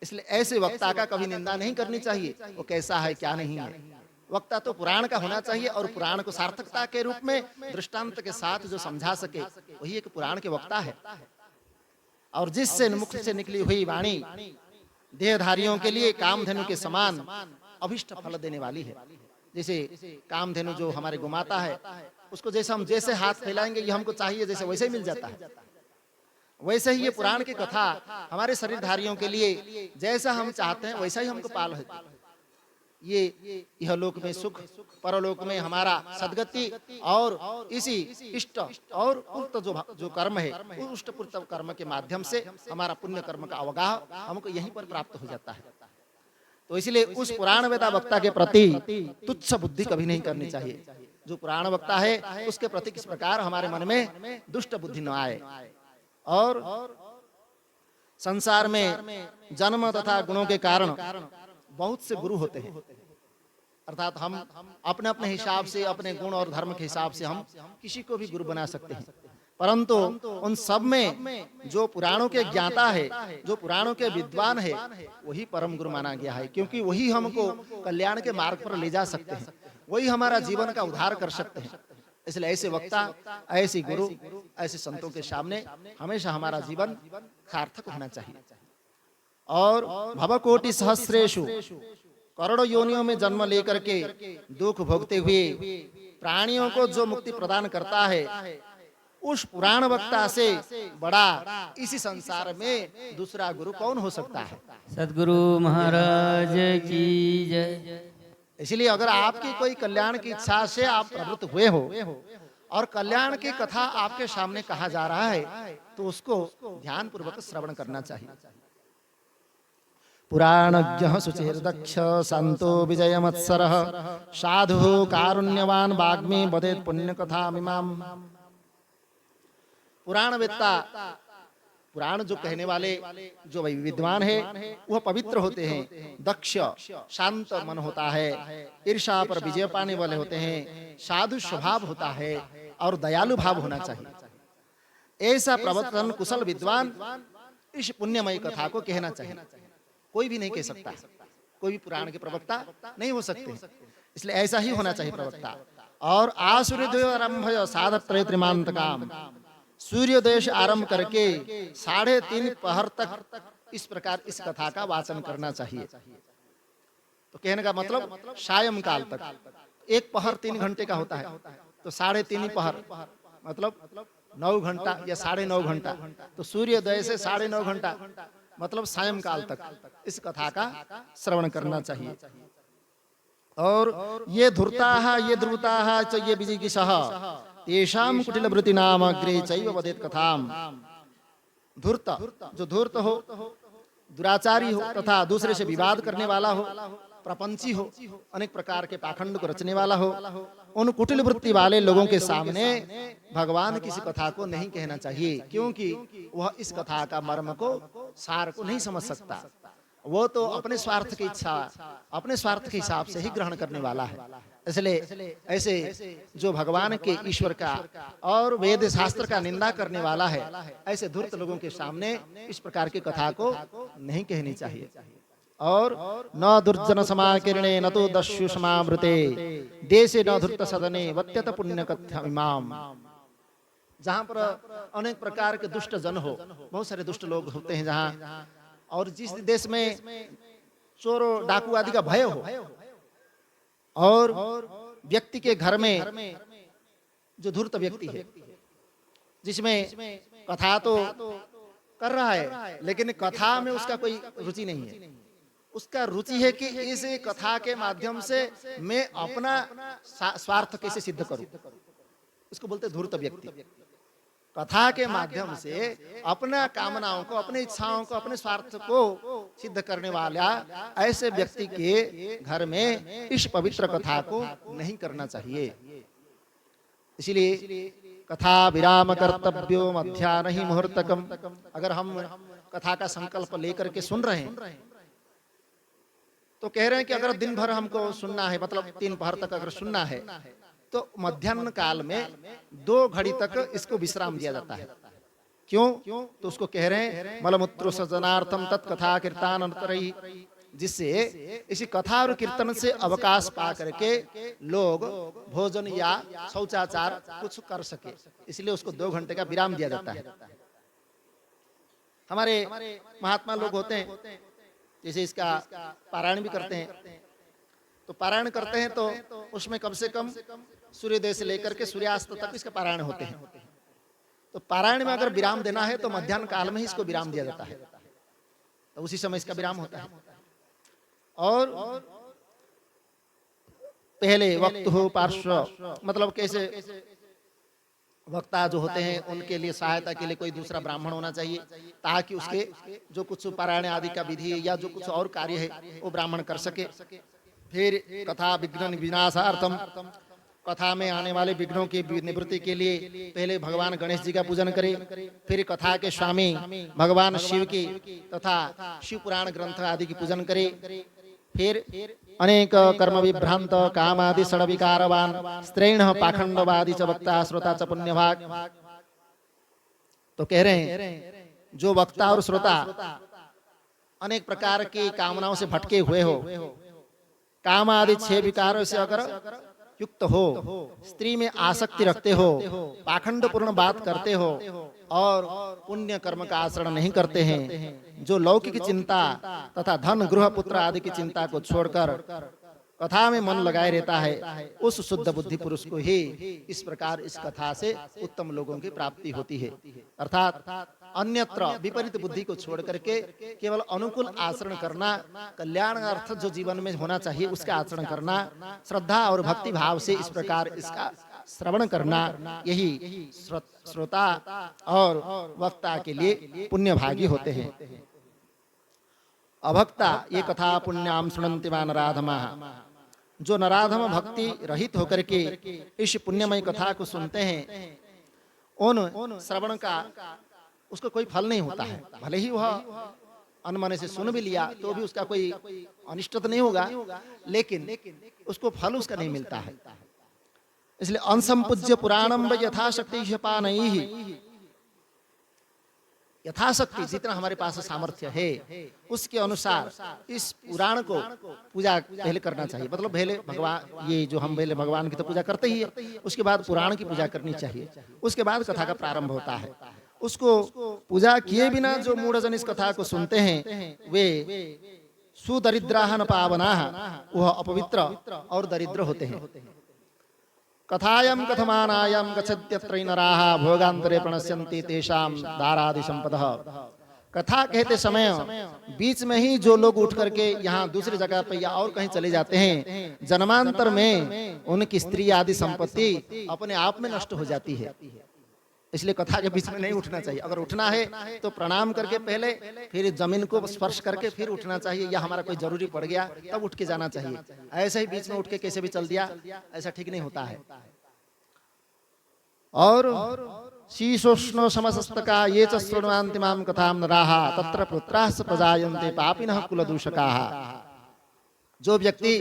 इसलिए ऐसे वक्ता का कभी निंदा नहीं करनी चाहिए, वो कैसा है क्या नहीं है। वक्ता तो पुराण का होना चाहिए और पुराण को सार्थकता के रूप में दृष्टांत के साथ जो समझा सके वही एक पुराण के वक्ता है। और जिससे मुख से निकली हुई वाणी देहधारियों के लिए कामधेनु के समान अभिष्ट फल देने वाली है। जैसे कामधेनु जो हमारे गोमाता है, उसको जैसे हम जैसे हाथ फैलाएंगे ये हमको चाहिए जैसे वैसे ही मिल जाता है, वैसे ही ये पुराण की कथा हमारे शरीरधारियों के लिए जैसा हम चाहते हैं वैसा ही हमको पाल है। ये यह लोक में सुख, परलोक में हमारा सदगति, और इसी इष्ट और पुर्त जो कर्म है उस इष्ट पुर्त कर्म के माध्यम से हमारा पुण्य कर्म का अवगाह हमको यहीं पर प्राप्त हो जाता है। तो इसलिए उस पुराण वेदा वक्ता के प्रति तुच्छ बुद्धि कभी नहीं करनी चाहिए। जो पुराण वक्ता है उसके प्रति किस प्रकार हमारे मन में दुष्ट बुद्धि न आए। और संसार में जन्म तथा गुणों के कारण बहुत से गुरु होते हैं, अर्थात हम अपने अपने हिसाब से अपने गुण और धर्म के हिसाब से हम किसी को भी गुरु बना सकते हैं, परंतु उन सब में जो पुराणों के ज्ञाता है, जो पुराणों के विद्वान है, वही परम गुरु माना गया है। क्योंकि वही हमको कल्याण के मार्ग पर ले जा सकते हैं, वही हमारा जीवन का उद्धार कर सकते हैं। इसलिए ऐसे वक्ता, ऐसे गुरु, ऐसे संतों के सामने हमेशा हमारा जीवन सार्थक होना चाहिए। और भवकोटि सहस्रेषु करोड़ों योनियों में जन्म लेकर के दुख भोगते हुए प्राणियों को जो मुक्ति प्रदान करता है, उस पुराण वक्ता से बड़ा इसी संसार में दूसरा गुरु कौन हो सकता है। सद्गुरु महाराज की जय। इसलिए अगर आपकी कोई कल्याण की इच्छा से आप प्रवृत्त हुए हो और कल्याण की कथा आपके सामने कहा जा रहा है, तो उसको ध्यान पूर्वक श्रवण करना चाहिए। पुराणज्ञः शुचिर्दक्ष संतो विजयमत्सरः साधु कारुण्यवान वाग्मी वदेत् पुण्य कथा मिमाम। पुराणवेत्ता, पुराण जो कहने वाले जो विद्वान है वह पवित्र होते हैं, दक्ष शांत मन होता है, ईर्ष्या पर विजय पाने वाले होते हैं, साधु स्वभाव होता है और दयालु भाव होना चाहिए। ऐसा प्रवचन कुशल विद्वान इस पुण्यमयी कथा को कहना चाहिए। कोई भी नहीं कह सकता, कोई भी पुराण के प्रवक्ता नहीं हो सकते, इसलिए ऐसा ही होना चाहिए प्रवक्ता। और आसूर्योदय आरंभ साधत्रय त्रिमांत काम, सूर्योदय से आरंभ करके 3:30 पहर तक इस प्रकार इस कथा का वाचन करना चाहिए। तो कहने का मतलब सायं काल तक, एक पहर 3 घंटे का होता है, तो 3:30 पहर मतलब 9 घंटा या 9.5 घंटा, तो सूर्योदय से 9.5 घंटा मतलब सायं काल तक इस कथा का श्रवण करना चाहिए। और ये धूर्ताः ये द्रुताः च ये विजिगिषः तेषां कुटिलवृत्ति नाम अग्रे चैव वदेत् कथाम। धूर्त, जो धूर्त हो, दुराचारी हो तथा दूसरे से विवाद करने वाला हो, प्रपंची हो, अनेक प्रकार के पाखंड को रचने वाला हो, उन कुटिल वृत्ति वाले लोगों के सामने भगवान किसी कथा को नहीं कहना चाहिए, क्योंकि वह इस कथा का मर्म को, सार को नहीं समझ सकता। वो तो अपने स्वार्थ की इच्छा, अपने स्वार्थ के हिसाब से ही ग्रहण करने वाला है। इसलिए ऐसे जो भगवान के, ईश्वर का और वेद शास्त्र का निंदा करने वाला है, ऐसे धूर्त लोगों के सामने इस प्रकार की कथा को नहीं कहनी चाहिए। और न दुर्जन समाकिरणे न तो दस्यु समावृते देशे न धूर्त सदने वत्यत पुण्य कथ्यमिमाम। जहाँ पर अनेक प्रकार के दुष्ट जन हो, बहुत सारे दुष्ट लोग होते हैं जहाँ, और जिस देश में चोरों डाकू आदि का भय हो, और व्यक्ति के घर में जो धूर्त व्यक्ति है, जिसमें कथा तो कर रहा है लेकिन कथा में उसका कोई रुचि नहीं है, उसका रुचि है कि इस कथा के माध्यम से मैं अपना स्वार्थ कैसे सिद्ध करूं, इसको बोलते धूर्त व्यक्ति। कथा के माध्यम से अपना कामनाओं को, अपनी इच्छाओं को, अपने स्वार्थ को सिद्ध करने वाला ऐसे व्यक्ति के घर में इस पवित्र कथा को नहीं करना चाहिए। इसलिए कथा विराम कर्तव्यो मध्याह्न ही मुहूर्तकम। अगर हम कथा का संकल्प लेकर के सुन रहे हैं तो कह रहे हैं कि अगर दिन भर हमको सुनना है, मतलब 3 पहर तक अगर सुनना है, तो मध्याह्न काल में 2 घड़ी तक इसको विश्राम दिया जाता है। क्यों? तो उसको कह रहे हैं मलमूत्र सजनार्थम तत्कथा कीर्तन अंतरही, जिससे इसी कथा और कीर्तन से अवकाश पा करके लोग भोजन या शौचाचार कुछ कर सके, इसलिए उसको 2 घंटे का विराम दिया जाता है। हमारे महात्मा लोग होते हैं, जैसे इसका पारायण भी करते हैं, तो पारायण करते हैं तो उसमें कम से कम सूर्योदय से लेकर के सूर्यास्त तक इसका पारायण होते हैं। तो पारायण में अगर विराम देना है तो मध्याह्न काल में ही इसको विराम दिया जाता है, तो उसी समय इसका विराम होता है। और पहले वक्त हो पार्श्व, मतलब कैसे वक्ता जो होते हैं उनके लिए सहायता के लिए कोई दूसरा ब्राह्मण होना चाहिए, ताकि उसके जो कुछ पारायण आदि का विधि या जो कुछ और कार्य है वो ब्राह्मण कर सके। फिर कथा विघ्न विनाशार्थम, कथा में आने वाले विघ्नों की निवृत्ति के लिए पहले भगवान गणेश जी का पूजन करें, फिर कथा के स्वामी भगवान शिव की तथा शिव पुराण ग्रंथ आदि की पूजन करें, फिर अनेक कर्म विभ्रांत काम आदि षड विकारवान स्त्रैण पाखंडवादी च वक्ता श्रोता च पुण्यभाग। तो कह रहे हैं जो वक्ता और श्रोता अनेक प्रकार की कामनाओं से भटके हुए हो, काम आदि 6 विकारों से अगर युक्त हो, स्त्री में आसक्ति रखते हो, पाखंड पूर्ण बात करते हो और पुण्य कर्म का आचरण नहीं करते हैं, जो लौकिक चिंता तथा धन गृह पुत्र आदि की चिंता को छोड़कर कथा में मन लगाए रहता है, उस शुद्ध बुद्धि पुरुष को ही इस प्रकार इस कथा से उत्तम लोगों की प्राप्ति होती है। अर्थात अन्यत्र विपरीत बुद्धि को छोड़ करके केवल अनुकूल आचरण करना, कल्याण अर्थ जो जीवन में होना चाहिए उसका आचरण करना, श्रद्धा और भक्ति भाव से इस प्रकार इसका श्रवण करना, यही श्रोता और वक्ता के लिए पुण्यभागी होते हैं। अभक्ता ये कथा पुण्याम सुनन्ति वा नराधमाः, जो नराधम भक्ति रहित होकर के इस पुण्यमय कथा को सुनते हैं, उन श्रवण का उसको कोई फल नहीं होता है। भले ही वह अनमने से सुन भी लिया तो भी उसका कोई अनिष्ट तो नहीं होगा, लेकिन उसको फल उसका नहीं मिलता है। इसलिए अनसंपूज्य पुराणम यथाशक्ति शपानैः, यथाशक्ति जितना हमारे पास सामर्थ्य है उसके अनुसार इस पुराण को पूजा पहले करना चाहिए। मतलब पहले भगवान, ये जो हम पहले भगवान की तो पूजा करते ही है, उसके बाद पुराण की पूजा करनी चाहिए, उसके बाद कथा का प्रारंभ होता है। उसको पूजा किए बिना जो मूढ़जन इस कथा को सुनते हैं वे सुदरिद्राः न पावनाः, वह अपवित्र और दरिद्र होते हैं। कथायं कथमानायं गच्छत्यत्र नराः भोगान्तरे प्रणश्यन्ति तेषां दारादि संपदः। कथा कहते समय बीच में ही जो लोग उठ करके यहाँ दूसरी जगह पे या और कहीं चले जाते हैं, जन्मांतर में उनकी स्त्री आदि संपत्ति अपने आप में नष्ट हो जाती है। इसलिए कथा के बीच में नहीं उठना चाहिए। अगर उठना है तो प्रणाम करके पहले, फिर जमीन को स्पर्श करके फिर उठना चाहिए, या हमारा कोई जरूरी पड़ गया तब उठ के जाना चाहिए। ऐसे ही बीच में उठ के कैसे भी चल दिया, ऐसा ठीक नहीं होता है। और शीशोष्ण समस्तका ये च शृण्वन्ति मां कथां नराः तत्र पुत्राः प्रजायन्ते पापिनः कुलदूषकाः। जो व्यक्ति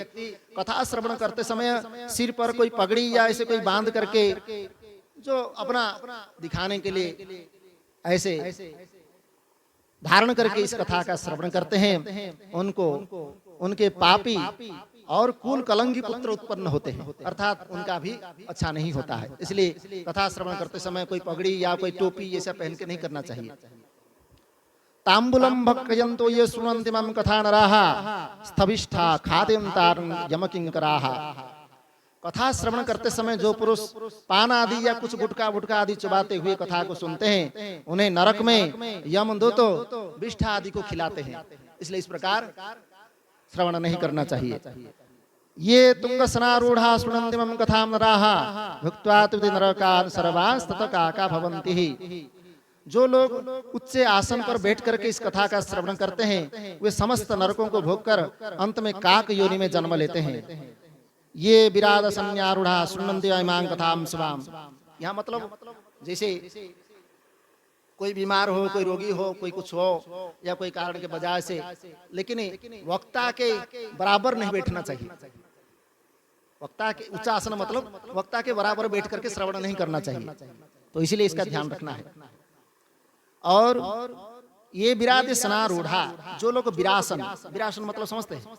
कथा श्रवण करते समय सिर पर कोई पगड़ी या ऐसे कोई बांध करके जो अपना दिखाने के लिए ऐसे धारण करके इस कथा का श्रवण करते हैं, उनको उनके पापी और कुल कलंकी पुत्र उत्पन्न होते हैं, अर्थात उनका भी अच्छा नहीं होता है। इसलिए कथा श्रवण करते समय कोई पगड़ी या कोई टोपी ऐसा पहन के नहीं करना चाहिए। तांबूलम भक्षयन्तो ये शृण्वन्ति मां कथा नराः स्थविष्ठा खाद्यन्तारं यमकिंकराः। कथा श्रवण करते समय जो पुरुष पान आदि या कुछ गुटखा वुटखा आदि चबाते हुए कथा को सुनते हैं, उन्हें नरक में यमदूतो विष्ठा आदि को खिलाते हैं। इसलिए इस प्रकार श्रवण नहीं करना चाहिए। ये तुंगसनारूढ़ा शृण्वन्ति मम कथां नराः भुक्त्वा तुति नरकान् सर्वांस्ततकाका भवन्ति हि। जो लोग उच्च आसन पर बैठ करके इस कथा का श्रवण करते हैं, वे समस्त नरकों को भोगकर अंत में काक योनि में जन्म लेते हैं। ये विराद संज्ञारूढ़ा शृण्वन्ति इमां कथां शिवाम्। यहाँ मतलब जैसे कोई बीमार हो, कोई रोगी हो, कोई कुछ हो या कोई कारण के वजह से, लेकिन वक्ता के बराबर नहीं बैठना चाहिए। वक्ता के उच्च आसन मतलब वक्ता के बराबर बैठ करके श्रवण नहीं करना चाहिए। तो इसीलिए इसका ध्यान रखना है। और ये विराट सनारूढ़ा, जो लोग विरासन, विरासन मतलब समझते हैं?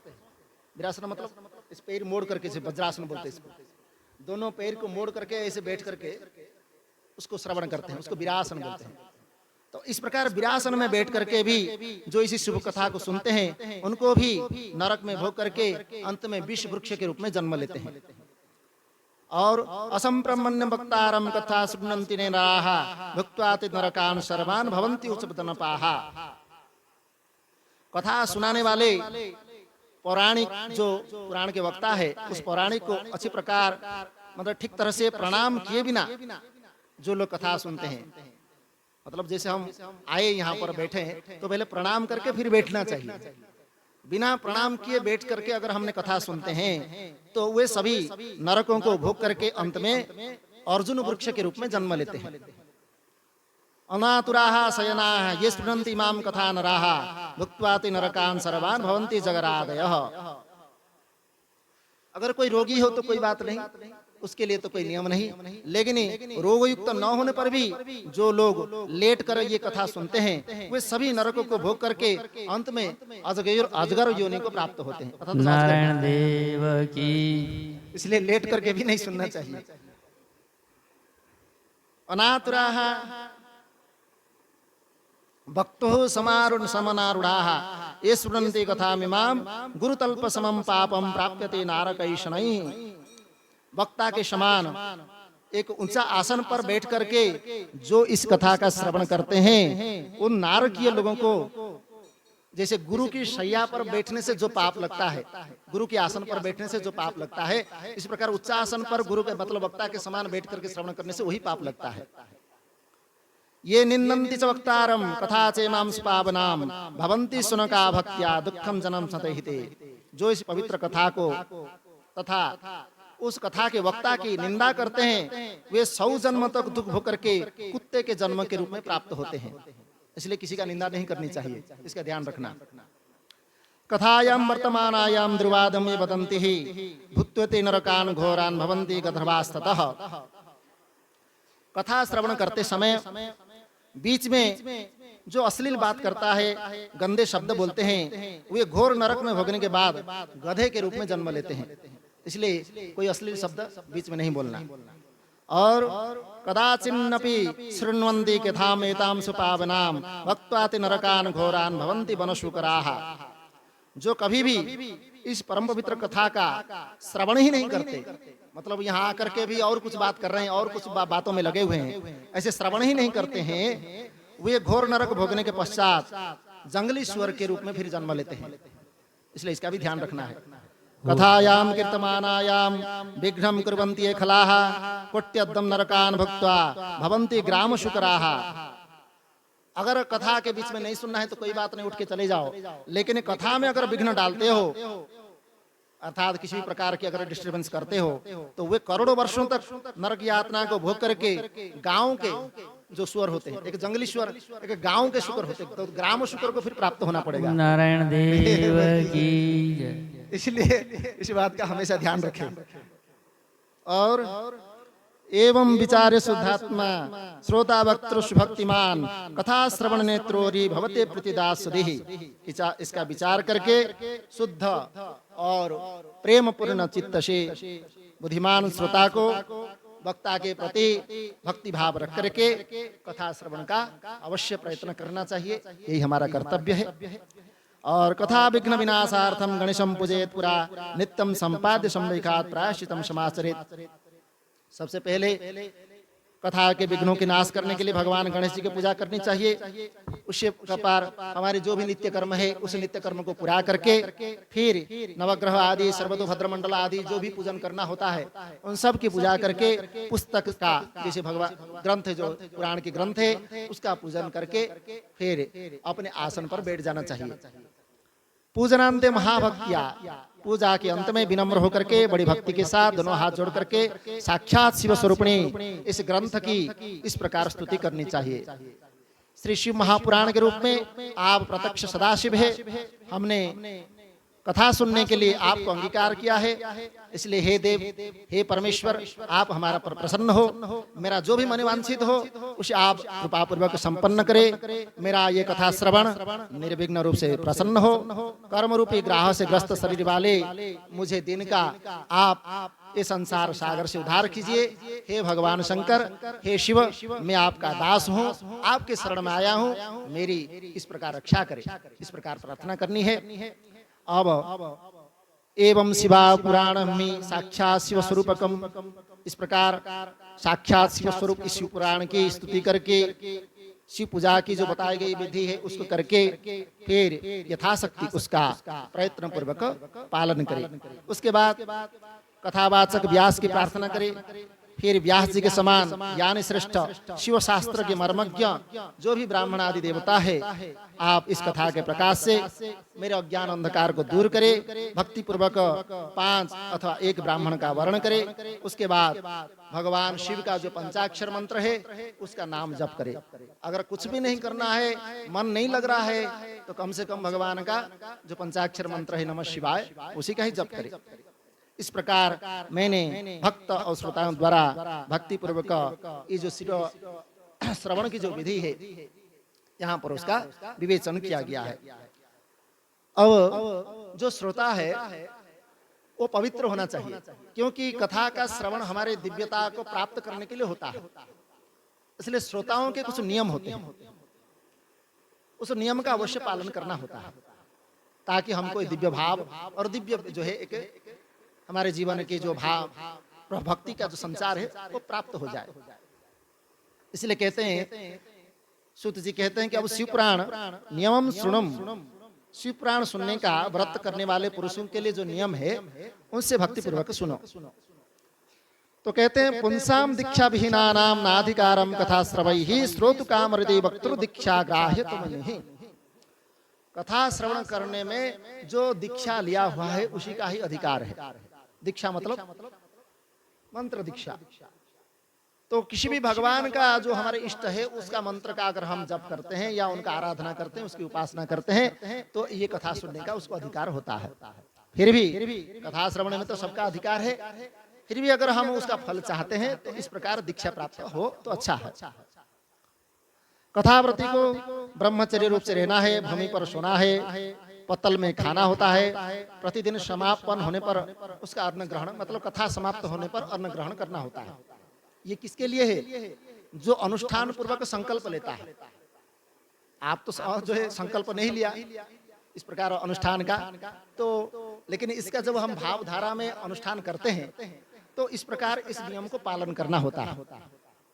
विरासन मतलब इस पैर मोड़ करके, इसे वज्रासन बोलते हैं इसको। दोनों पैर को मोड़ करके ऐसे बैठ करके उसको श्रवण करते हैं, उसको विरासन बोलते हैं। तो इस प्रकार विरासन में बैठ करके भी जो इसी शुभ कथा को सुनते हैं, उनको भी नरक में भोग करके अंत में विष वृक्ष के रूप में जन्म लेते हैं। और असंप्रमण्य वक्तारम कथा सुनन्ति नराः भुक्त्वाति नरकान् सर्वान् भवन्ति उच्चपतनपाः। कथा सुनाने वाले पौराणिक, जो पुराण के वक्ता है, उस पौराणिक को अच्छी प्रकार मतलब ठीक तरह से प्रणाम किए बिना जो लोग कथा सुनते हैं, मतलब जैसे हम आए यहाँ पर बैठे हैं तो पहले प्रणाम करके फिर बैठना चाहिए। बिना प्रणाम किए बैठ करके अगर हमने कथा सुनते हैं तो वे सभी नरकों को भोग करके अंत में अर्जुन वृक्ष के रूप में जन्म लेते हैं। अनातुराः शयनाः ये शृण्वन्ति इमां कथा नराः भुक्त्वाति नरकान् सर्वान् भवन्ति जगरादयः। अगर कोई रोगी हो तो कोई बात नहीं, उसके लिए तो कोई नियम नहीं, लेकिन रोगयुक्त न होने पर भी जो लोग लेट कर ये कथा सुनते हैं वे सभी नरकों को भोग करके अंत में अजगर योनि को प्राप्त होते हैं। नारायण देव की। इसलिए लेट करके भी नहीं सुनना चाहिए। अनातुराः भक्तो समारुण समनारूढ़ाः ये शृण्वन्ति कथामिमां गुरुतल्प समं पापं प्राप्यते नारकैषणैः। वक्ता के समान एक ऊंचा आसन पर बैठ करके जो इस कथा का श्रवण करते हैं, उन नारकीय लोगों को जैसे गुरु की शैया पर बैठने से जो पाप लगता है, गुरु के आसन पर बैठने से जो पाप लगता है, इस प्रकार उच्च आसन पर गुरु के मतलब वक्ता के समान बैठ करके श्रवण करने से वही पाप लगता है। ये निंदन्ति च वक्तारम कथा चेमां सुपावनाम भवन्ति शुनका भक्त्या दुःखं जन्म सतहिते। जो इस पवित्र कथा को तथा उस कथा के वक्ता की निंदा करते हैं, वे 100 जन्म तक दुख भोग करके कुत्ते के जन्म के रूप में प्राप्त होते हैं। इसलिए किसी का निंदा नहीं करनी चाहिए, इसका ध्यान रखना। कथायां वर्तमानायां ध्रुवादम ये वदन्ति ही भुक्त्वते नरकान् घोरान् भवन्ति गन्धर्वास्ततः। कथा श्रवण करते समय बीच में जो अश्लील बात करता है, गंदे शब्द बोलते हैं, वे घोर नरक में भोगने के बाद गधे के रूप में जन्म लेते हैं। इसलिए कोई अश्लील शब्द बीच में नहीं बोलना। और कदाचिन्नपि शृण्वन्ति कथाम् एतां सुपावनां भक्त्वाति नरकान् घोरान् भवन्ति वनशूकराः। जो कभी भी इस परम पवित्र कथा का श्रवण ही नहीं करते, मतलब यहाँ आकर के भी और कुछ बात कर रहे हैं और कुछ बातों में लगे हुए हैं, ऐसे श्रवण ही नहीं करते हैं, वे घोर नरक भोगने के पश्चात जंगली स्वर के रूप में फिर जन्म लेते हैं। इसलिए इसका भी ध्यान रखना है। कथायां कीर्तमानायां विघ्नं कुर्वन्ति ये खलाः कोट्यद्दं नरकान् भुक्त्वा भवन्ति ग्रामशूकराः। अगर कथा के बीच में नहीं सुनना है तो कोई बात नहीं, उठ के चले जाओ, लेकिन कथा में अगर विघ्न डालते हो, अर्थात किसी भी प्रकार की अगर डिस्टर्बेंस करते हो, तो वे करोड़ों वर्षों तक नरक यातना को भोग करके गांव के जो सुअर होते हैं, एक जंगली सुअर, एक गांव के शुकर होते हैं, तो ग्राम शुकर को फिर प्राप्त होना पड़ेगा। नारायण देव की। इसलिए इस बात का हमेशा ध्यान रखें। और एवं विचार्य शुद्धात्मा श्रोता वक्तृषु भक्तिमान कथा श्रवण नेत्रोरी भवते प्रतिदासुदिः। इसका विचार करके शुद्ध और प्रेम पूर्ण चित्त से बुद्धिमान श्रोता को वक्ता के प्रति भक्ति भाव रख करके कथा श्रवण का अवश्य प्रयत्न करना चाहिए, यही हमारा कर्तव्य है। और कथा विघ्न विनाशार्थम गणेशं पूजयेत् पुरा नित्यं संपाद्य संविखात् प्रायश्चितं समाचरेत्। सबसे पहले कथा के विघ्नों के नाश करने के लिए भगवान गणेश जी की पूजा करनी चाहिए। उससे कपार हमारे जो भी नित्य कर्म है उस नित्य कर्म को पूरा करके फिर नवग्रह आदि सर्वतोभद्र मंडल आदि जो भी पूजन करना होता है उन सब की पूजा करके पुस्तक का जैसे भगवान ग्रंथ जो पुराण की ग्रंथ है उसका पूजन करके फिर अपने आसन पर बैठ जाना चाहिए। पूजनांते महाभक्तिया, पूजा के अंत में विनम्र होकर के बड़ी भक्ति के साथ दोनों हाथ जोड़ करके साक्षात शिव स्वरूपिणी इस ग्रंथ की इस प्रकार स्तुति करनी चाहिए। श्री शिव महापुराण के रूप में आप प्रत्यक्ष सदाशिव है। हमने कथा सुनने के लिए आपको अंगीकार किया है। इसलिए हे देव, हे परमेश्वर, आप हमारा पर प्रसन्न हो, मेरा जो भी मनोवांछित हो उसे आप कृपा पूर्वक संपन्न करे। मेरा ये कथा श्रवण निर्विघ्न रूप से प्रसन्न हो। कर्म रूपी ग्राह से ग्रस्त शरीर वाले मुझे दिन का आप इस संसार सागर से उद्धार कीजिए। हे भगवान शंकर, हे शिव, मैं आपका दास हूँ, आपके शरण में आया हूँ, मेरी इस प्रकार रक्षा करे। इस प्रकार प्रार्थना करनी है। अब एवं शिवा पुराण में साक्षात शिव स्वरूपकम, इस प्रकार साक्षात शिव स्वरूप इस शिव पुराण की स्तुति करके शिव पूजा की जो बताई गई विधि है उसको करके फिर यथाशक्ति उसका प्रयत्न पूर्वक पालन करे। उसके बाद कथावाचक व्यास की प्रार्थना करे। फिर व्यास जी के समान ज्ञान श्रेष्ठ शिव शास्त्र के मर्मज्ञ जो भी ब्राह्मण आदि देवता है, आप इस कथा के प्रकाश से मेरे अज्ञान अंधकार को दूर करे। भक्ति पूर्वक 5 अथवा 1 ब्राह्मण का वर्ण करे। उसके बाद भगवान शिव का जो पंचाक्षर मंत्र है उसका नाम जप करे। अगर कुछ भी नहीं करना है, मन नहीं लग रहा है, तो कम से कम भगवान का जो पंचाक्षर मंत्र है नमः शिवाय, उसी का ही जप करे। इस प्रकार मैंने भक्त और श्रोताओं द्वारा भक्ति पूर्वक ये जो श्रवण की जो विधि है यहाँ पर उसका विवेचन किया गया है। अब जो श्रोता है वो पवित्र होना चाहिए, क्योंकि कथा का श्रवण हमारे दिव्यता को प्राप्त करने के लिए होता है। इसलिए श्रोताओं के कुछ नियम होते हैं, उस नियम का अवश्य पालन करना होता है, ताकि हमको दिव्य भाव और दिव्य जो है एक हमारे जीवन के जो भाव भक्ति का जो संचार है वो प्राप्त हो जाए। इसलिए कहते हैं, सूत जी कहते हैं कि अब शिव पुराण नियमम सुनम, शिव पुराण सुनने का व्रत करने वाले पुरुषों के लिए जो नियम है उनसे भक्ति पूर्वक सुनो। तो कहते हैं पुंसाम दीक्षा विहीना नाम नाधिकारम कथा श्रवैहि श्रोतु काम हृदय वक्तृ दीक्षा ग्राह्य तुमहि। कथा श्रवण करने में जो दीक्षा लिया हुआ है उसी का ही अधिकार है। दीक्षा मतलब मंत्र दीक्षा। तो किसी भी भगवान का जो हमारे इष्ट है उसका मंत्र का अगर हम जप करते हैं या उनका आराधना करते हैं, उसकी उपासना करते हैं, तो ये कथा सुनने का उसको अधिकार होता है। फिर भी कथा श्रवण में तो सबका अधिकार है, फिर भी अगर हम उसका फल चाहते हैं तो इस प्रकार दीक्षा प्राप्त हो तो अच्छा है। कथाव्रती को ब्रह्मचर्य रूप से रहना है, भूमि पर सोना है, पत्तल में खाना होता है, प्रतिदिन समापन होने पर उसका अन्न ग्रहण, मतलब कथा समाप्त होने पर अन्न ग्रहण करना होता है। ये किसके लिए है? जो अनुष्ठान पूर्वक संकल्प लेता है। आप तो जो है संकल्प नहीं लिया इस प्रकार अनुष्ठान का, तो लेकिन इसका जब हम भावधारा में अनुष्ठान करते हैं तो इस प्रकार इस नियम को पालन करना होता है।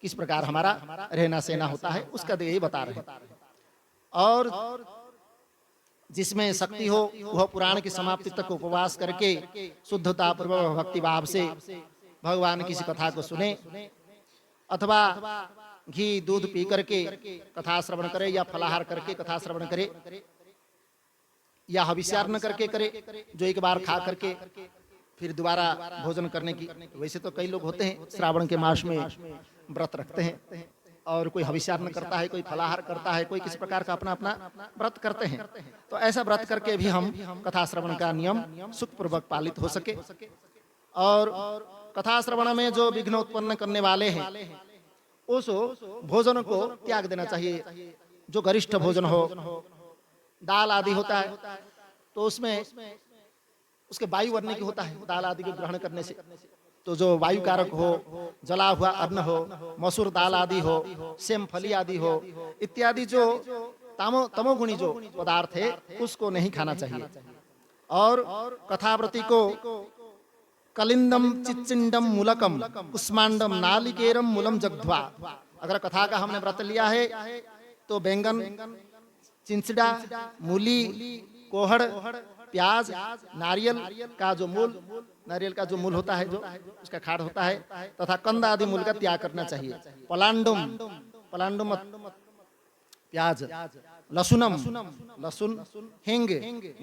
किस प्रकार हमारा रहना सहना होता है उसका यही बता रहे हैं। और जिसमें शक्ति हो वह पुराण की समाप्ति तक उपवास करके शुद्धता पूर्वक भक्ति भाव से भगवान की कथा को सुने, अथवा घी दूध पी करके कथा श्रवण करे, या फलाहार करके कथा श्रवण करे, या हविष्यार्पण करके करे, जो एक बार खा करके फिर दोबारा भोजन करने की। वैसे तो कई लोग होते हैं श्रावण के मास में व्रत रखते हैं और कोई हविष्यार्पण करता है, कोई फलाहार करता है, कोई किसी प्रकार का अपना अपना व्रत करते हैं। तो ऐसा व्रत करके भी हम कथा श्रवण का नियम सुखपूर्वक पालित हो सके। और कथा श्रवण में जो विघ्न उत्पन्न करने वाले हैं उस भोजन को त्याग देना चाहिए। जो गरिष्ठ भोजन हो, दाल आदि होता है तो उसमें उसके वायु वर्णी की होता है, दाल आदि को ग्रहण करने से। तो जो वायु कारक हो, जला हुआ अन्न हो, मसूर दाल आदि हो, सेम फली आदि हो, इत्यादि जो तमोगुणी जो पदार्थ है उसको नहीं खाना चाहिए। और कथाव्रती को कलिंदम चिच्चिंडम मूलकम कुष्मांडम नालिकेरम मूलम जग्ध्वा, अगर कथा का हमने व्रत लिया है तो बैंगन, चिंचड़ा, मूली, कोहड़, प्याज, नारियल का जो मूल होता है, जो उसका खाड़ होता है, तथा कंद आदि मूल का त्याग करना चाहिए। पलांडुम प्याज, लहसुन, हिंग,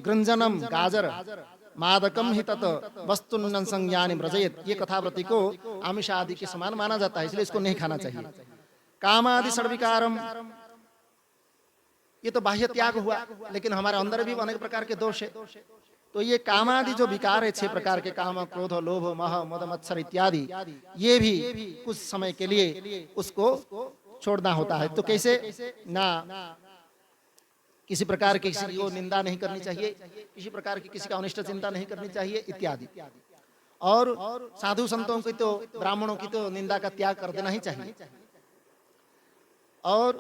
गृंजनम गाजर, मादकम ही तत् वस्तुन संज्ञानि व्रजयेत्, ये कथाव्रती को आमिष आदि के समान माना जाता है, इसलिए इसको नहीं खाना चाहिए। काम आदि षड्विकारम, ये तो बाह्य त्याग हुआ, लेकिन हमारे अंदर भी अनेक प्रकार के दोष है। तो ये कामादि जो विकार है, 6 प्रकार के काम, क्रोध, लोभ, मोह, मद, मत्सर इत्यादि, ये भी कुछ समय के लिए उसको छोड़ना होता है। तो कैसे? ना किसी प्रकार की किसी को निंदा नहीं करनी चाहिए, किसी प्रकार की किसी का अनिष्ट चिंता नहीं करनी चाहिए इत्यादि। और साधु संतों की तो, ब्राह्मणों की तो निंदा का त्याग कर देना ही चाहिए। और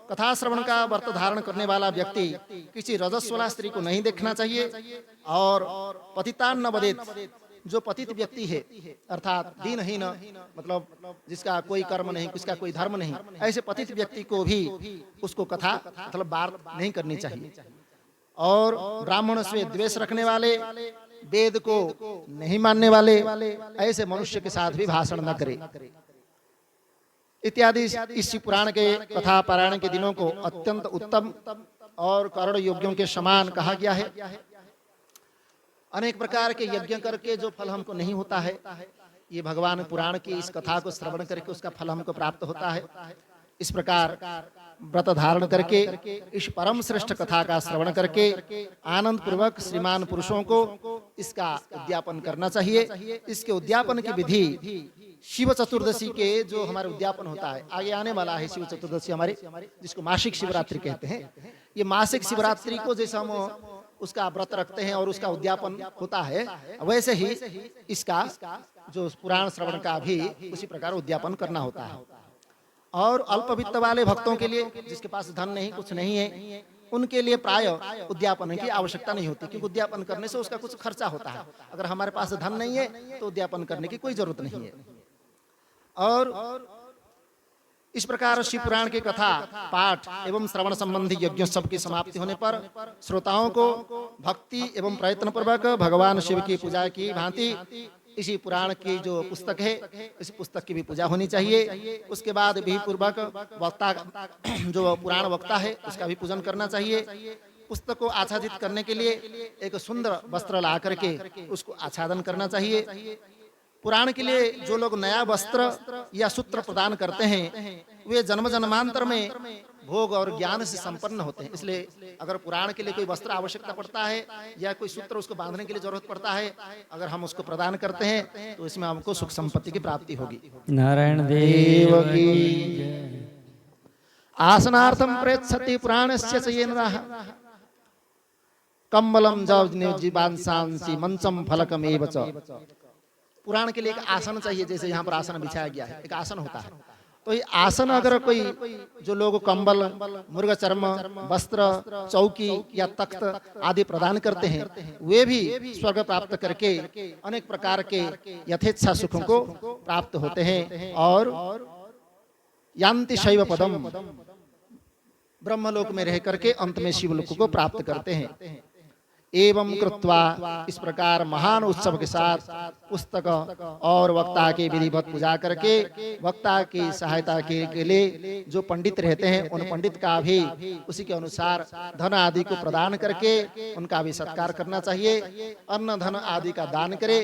कथा श्रवण का व्रत धारण करने वाला व्यक्ति किसी रजस्वला स्त्री को नहीं देखना चाहिए। और पतितान न वदेत, जो पतित व्यक्ति है अर्थात दीनहीन, मतलब जिसका कोई कर्म नहीं, किसका कोई धर्म नहीं, ऐसे पतित व्यक्ति को भी उसको कथा मतलब वार्ता नहीं करनी चाहिए। और ब्राह्मण से द्वेष रखने वाले, वेद को नहीं मानने वाले, ऐसे मनुष्य के साथ भी भाषण न करे इत्यादि। इस पुराण के कथा पारायण के दिनों को अत्यंत उत्तम और करोड़ यज्ञों के समान कहा गया है। अनेक प्रकार के यज्ञ करके जो फल हमको नहीं होता है, ये भगवान पुराण की इस कथा को श्रवण करके उसका फल हमको प्राप्त होता है। इस प्रकार व्रत धारण करके इस परम श्रेष्ठ कथा का श्रवण करके आनंद पूर्वक श्रीमान पुरुषों को इसका उद्यापन करना चाहिए। इसके उद्यापन की विधि शिव चतुर्दशी के जो हमारे उद्यापन होता है, आगे आने वाला है शिव चतुर्दशी हमारे, जिसको मासिक शिवरात्रि कहते हैं। ये मासिक शिवरात्रि को जैसे हम उसका व्रत रखते हैं और उसका उद्यापन होता है, वैसे ही इसका जो पुराण श्रवण का भी उसी प्रकार उद्यापन करना होता है। और अल्प वित्त वाले भक्तों के लिए, जिसके पास धन नहीं, कुछ नहीं है, उनके लिए प्राय उद्यापन की आवश्यकता नहीं होती, क्योंकि उद्यापन करने से उसका कुछ खर्चा होता है। अगर हमारे पास धन नहीं है तो उद्यापन करने की कोई जरूरत नहीं है। और इस प्रकार शिव पुराण की कथा पाठ एवं श्रवण संबंधी यज्ञ सब की समाप्ति होने पर श्रोताओं को भक्ति एवं प्रयत्न पूर्वक भगवान शिव की पूजा की भांति इसी पुराण की जो पुस्तक है, इस पुस्तक की भी पूजा होनी चाहिए। उसके बाद भी पूर्वक वक्ता, जो पुराण वक्ता है, उसका भी पूजन करना चाहिए। पुस्तक को आच्छादित करने के लिए एक सुंदर वस्त्र ला करके उसको आच्छादन करना चाहिए। पुराण के लिए जो लोग नया वस्त्र या सूत्र प्रदान करते हैं, वे जन्म जन्मांतर में भोग और ज्ञान से संपन्न होते हैं। इसलिए अगर पुराण के लिए कोई वस्त्र आवश्यकता पड़ता है या कोई सूत्र उसको बांधने के लिए जरूरत पड़ता है, अगर हम उसको प्रदान करते हैं तो इसमें हमको सुख संपत्ति की प्राप्ति होगी। नारायण देव की। आसनार्थम प्रेक्षति पुराणस्य चयेनः कम्बलम जीवांसांसि मंचम फलकमेव च। पुराण के लिए एक आसन चाहिए, जैसे यहाँ पर आसन बिछाया गया है, एक आसन होता है। तो ये आसन अगर कोई जो लोग कंबल, मुर्ग चर्म, वस्त्र, चौकी या तख्त आदि प्रदान करते हैं, वे भी स्वर्ग प्राप्त करके अनेक प्रकार के यथेच्छा सुखों को प्राप्त होते हैं। और यान्ति शैव पदम, ब्रह्मलोक में रह करके अंत में शिवलोक को प्राप्त करते हैं। एवं कृत्वा, इस प्रकार महान उत्सव के साथ पुस्तक और वक्ता की विधिवत पूजा करके वक्ता की सहायता के लिए जो पंडित रहते हैं, उन पंडित का भी उसी के अनुसार धन आदि को प्रदान करके उनका भी सत्कार करना चाहिए। अन्न धन आदि का दान करे,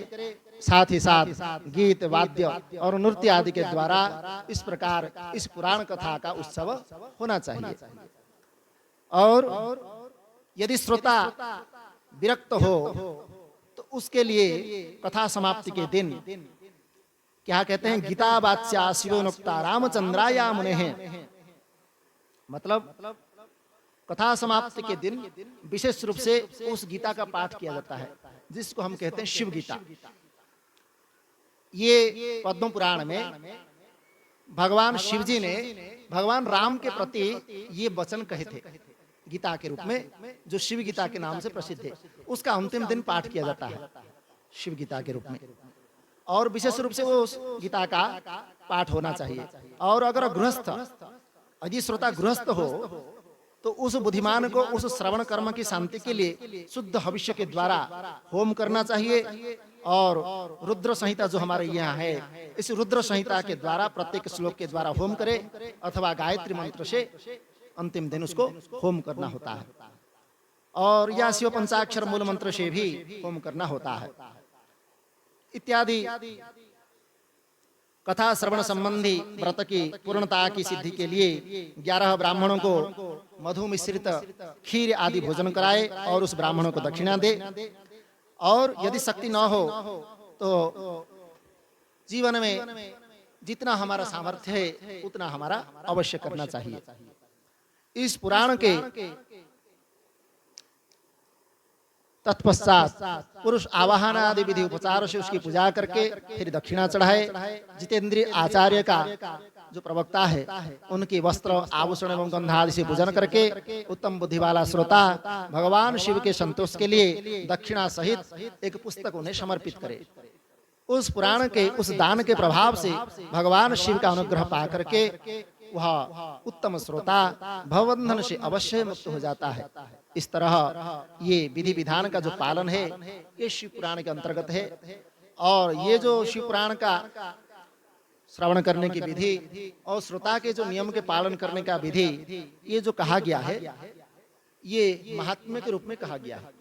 साथ ही साथ गीत वाद्य और नृत्य आदि के द्वारा इस प्रकार इस पुराण कथा का उत्सव होना चाहिए। और यदि श्रोता विरक्त हो तो उसके लिए कथा समाप्ति के दिन क्या कहते हैं, गीता वाच्या शिवोनुक्ता रामचंद्राया मुने हैं। मतलब कथा समाप्ति के दिन विशेष रूप से उस गीता का पाठ किया जाता है, जिसको हम कहते हैं शिव गीता। ये पद्म पुराण में भगवान शिव जी ने भगवान राम के प्रति ये वचन कहे थे गीता के रूप में, जो शिव गीता के नाम से प्रसिद्ध है। उसका अंतिम दिन पाठ किया जाता है शिव गीता के रूप में, और विशेष रूप से वो उस गीता का पाठ होना चाहिए। और अगर गृहस्थ, यदि श्रोता गृहस्थ हो तो उस बुद्धिमान को उस श्रवण कर्म की शांति के लिए शुद्ध भविष्य के द्वारा होम करना चाहिए। और रुद्र संहिता जो हमारे यहाँ है, इस रुद्र संहिता के द्वारा प्रत्येक श्लोक के द्वारा होम करे, अथवा गायत्री मंत्र से अंतिम दिन उसको होम करना होता है। और या शिव पंचाक्षर मूल मंत्र से भी होम करना होता है इत्यादि। कथा श्रवण संबंधी व्रत की पूर्णता की सिद्धि के लिए 11 ब्राह्मणों को मधु मिश्रित खीर आदि भोजन कराए और उस ब्राह्मणों को दक्षिणा दे। और यदि शक्ति न हो तो जीवन में जितना हमारा सामर्थ्य है उतना हमारा अवश्य करना चाहिए। इस पुराण के तत्पश्चात पुरुष आवाहन आदि विधि उपचार से उसकी पूजा करके फिर दक्षिणा चढ़ाए। जितेंद्रिय आचार्य का जो प्रवक्ता है उनके वस्त्र आभूषण एवं गंधादि से पूजन करके उत्तम बुद्धि वाला श्रोता भगवान शिव के संतोष के लिए दक्षिणा सहित एक पुस्तक उन्हें समर्पित करे। उस पुराण के उस दान के प्रभाव से भगवान शिव का अनुग्रह पा करके वह उत्तम श्रोता भवबंधन से अवश्य मुक्त हो जाता है। इस तरह ये विधि विधान का जो पालन है ये शिव पुराण के अंतर्गत है। और ये जो शिव पुराण का श्रवण करने की विधि और श्रोता के जो नियम के पालन करने का विधि ये जो कहा गया है ये महात्म्य के रूप में कहा गया है।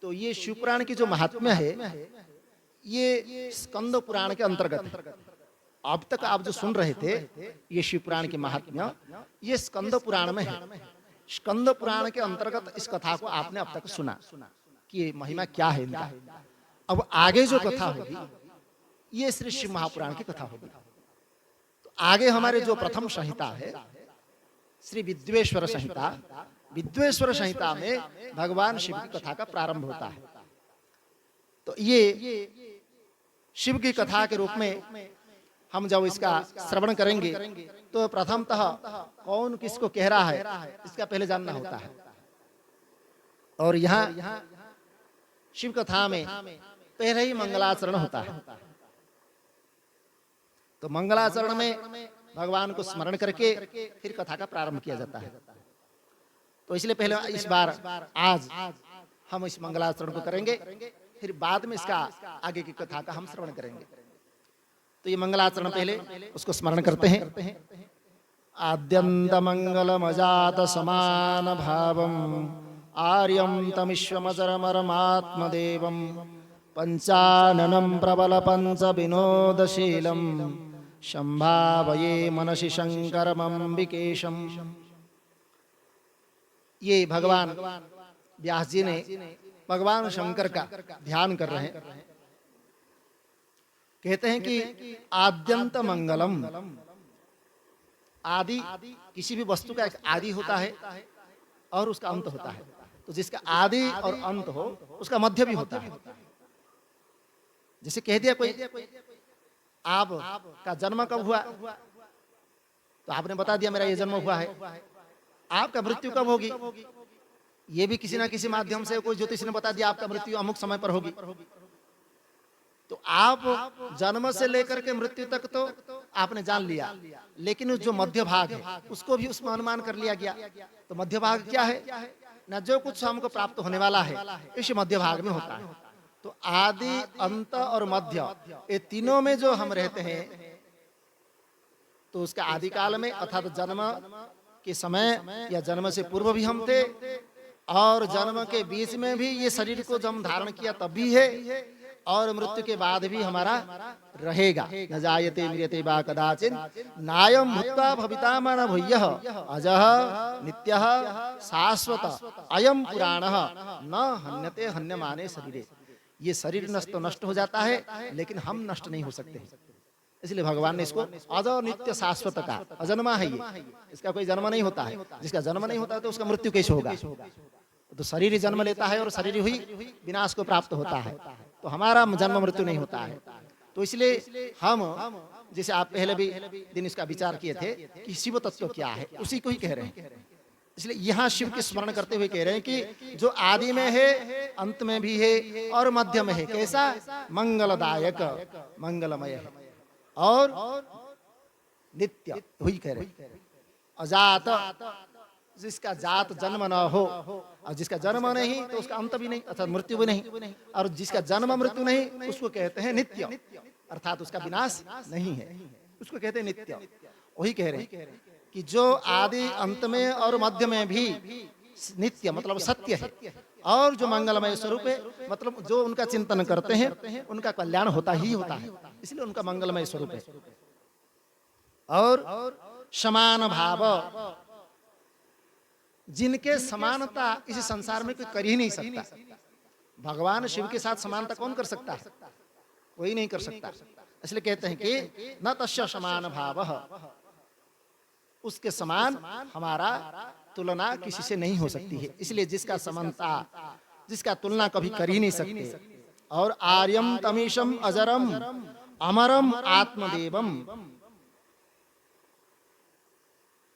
तो ये शिव पुराण की जो महात्म्य है ये स्कंद पुराण के अंतर्गत है। अब तक आप जो सुन रहे थे ये शिव पुराण की महात्म्य ये स्कंद पुराण में है। स्कंद पुराण के अंतर्गत इस कथा को आपने अब तक सुना कि ये महिमा क्या है इनका। अब आगे जो कथा होगी ये श्री शिव महापुराण की कथा होगी। तो आगे हमारे जो प्रथम संहिता है श्री विद्वेश्वर संहिता, विद्वेश्वर संहिता में भगवान शिव की कथा का प्रारंभ होता है। तो ये शिव की कथा के रूप में हम जब इसका श्रवण करेंगे तो प्रथमतः कौन किसको कह रहा है इसका पहले जानना होता है। और यहाँ शिव कथा में पहले ही मंगलाचरण होता है। तो मंगलाचरण में भगवान को स्मरण करके फिर कथा का प्रारंभ किया जाता है। तो इसलिए पहले इस बार आज हम इस मंगलाचरण को करेंगे, फिर बाद में इसका आगे की कथा का हम श्रवण करेंगे। तो ये मंगलाचरण पहले उसको स्मरण करते हैं। आद्यंत मंगलमजात समान भावम आर्यम तमीश्वमचरमरमात्मदेवम पंचाननं प्रबल पंच विनोदशीलम संभावये मनसि शंकरमंबिकेशम। ये भगवान व्यास जी ने भगवान शंकर का ध्यान कर रहे हैं। कहते हैं कि आद्यंत मंगलम, आदि किसी भी वस्तु का एक आदि होता है और उसका अंत होता है। तो जिसका आदि और अंत हो उसका मध्य भी होता है। जैसे कह दिया कोई आप का जन्म कब हुआ तो आपने बता दिया मेरा ये जन्म हुआ है। आपका मृत्यु कब होगी ये भी किसी ना किसी माध्यम से कोई ज्योतिष ने बता दिया आपका मृत्यु अमुक समय पर होगी। तो आप जन्म से लेकर के मृत्यु तक तो आपने जान लिया, लेकिन उस जो मध्य भाग है उसको भी उसमें अनुमान कर लिया गया। तो मध्य भाग क्या है ना, जो कुछ हमको प्राप्त होने वाला है इस मध्य भाग में होता है। तो आदि अंत और मध्य ये तीनों में जो हम रहते हैं तो उसका आदि काल में अर्थात जन्म के समय या जन्म से पूर्व भी हम थे और जन्म के बीच में भी ये शरीर को जब हम धारण किया तब भी है और मृत्यु के बाद भी हमारा रहेगा। न जायते म्रियते वा कदाचित् नायं भूत्वा भवितामन भूयः अजः नित्यः शाश्वत अयं पुराणः न हन्यते हन्यमाने शरीरे। ये शरीर नष्ट हो जाता है लेकिन हम नष्ट नहीं हो सकते। इसलिए भगवान ने इसको अज नित्य शाश्वत का अजन्मा है। ये इसका कोई जन्म नहीं होता है। जिसका जन्म नहीं होता है तो उसका मृत्यु कैसे होगा। तो शरीर ही जन्म लेता है और शरीर ही विनाश को प्राप्त होता है। तो हमारा जन्म मृत्यु नहीं होता है। तो इसलिए हम जैसे आप पहले भी दिन इसका विचार किए थे कि शिव तत्व क्या है उसी को ही कह रहे हैं। इसलिए यहाँ शिव के स्मरण करते हुए कह रहे हैं कि जो आदि में है अंत में भी है और मध्य में है। कैसा मंगलदायक मंगलमय है और नित्य वही कह रहे हैं। अजात जिसका जात जन्म न हो और जिसका जन्म नहीं तो उसका अंत भी नहीं अर्थात मृत्यु भी नहीं। और जिसका जन्म मृत्यु नहीं उसको कहते हैं नित्य अर्थात उसका विनाश नहीं है, उसको कहते हैं नित्य। वही कह रहे हैं कि जो आदि अंत में और मध्य में भी नित्य मतलब सत्य है और जो मंगलमय स्वरूप है मतलब जो उनका चिंतन करते हैं उनका कल्याण होता ही होता है। इसलिए उनका मंगलमय स्वरूप है। और समान भाव, जिनके समानता इस संसार में कोई कर ही नहीं सकता। भगवान शिव के साथ समानता कौन कर सकता है? कोई नहीं कर सकता। इसलिए कहते हैं कि न तस्य समान भावः, उसके समान हमारा तुलना किसी से नहीं हो सकती है। इसलिए जिसका समानता, जिसका तुलना कभी कर ही नहीं सकते। और आर्यम तमीशम अजरम अमरम आत्मदेवम,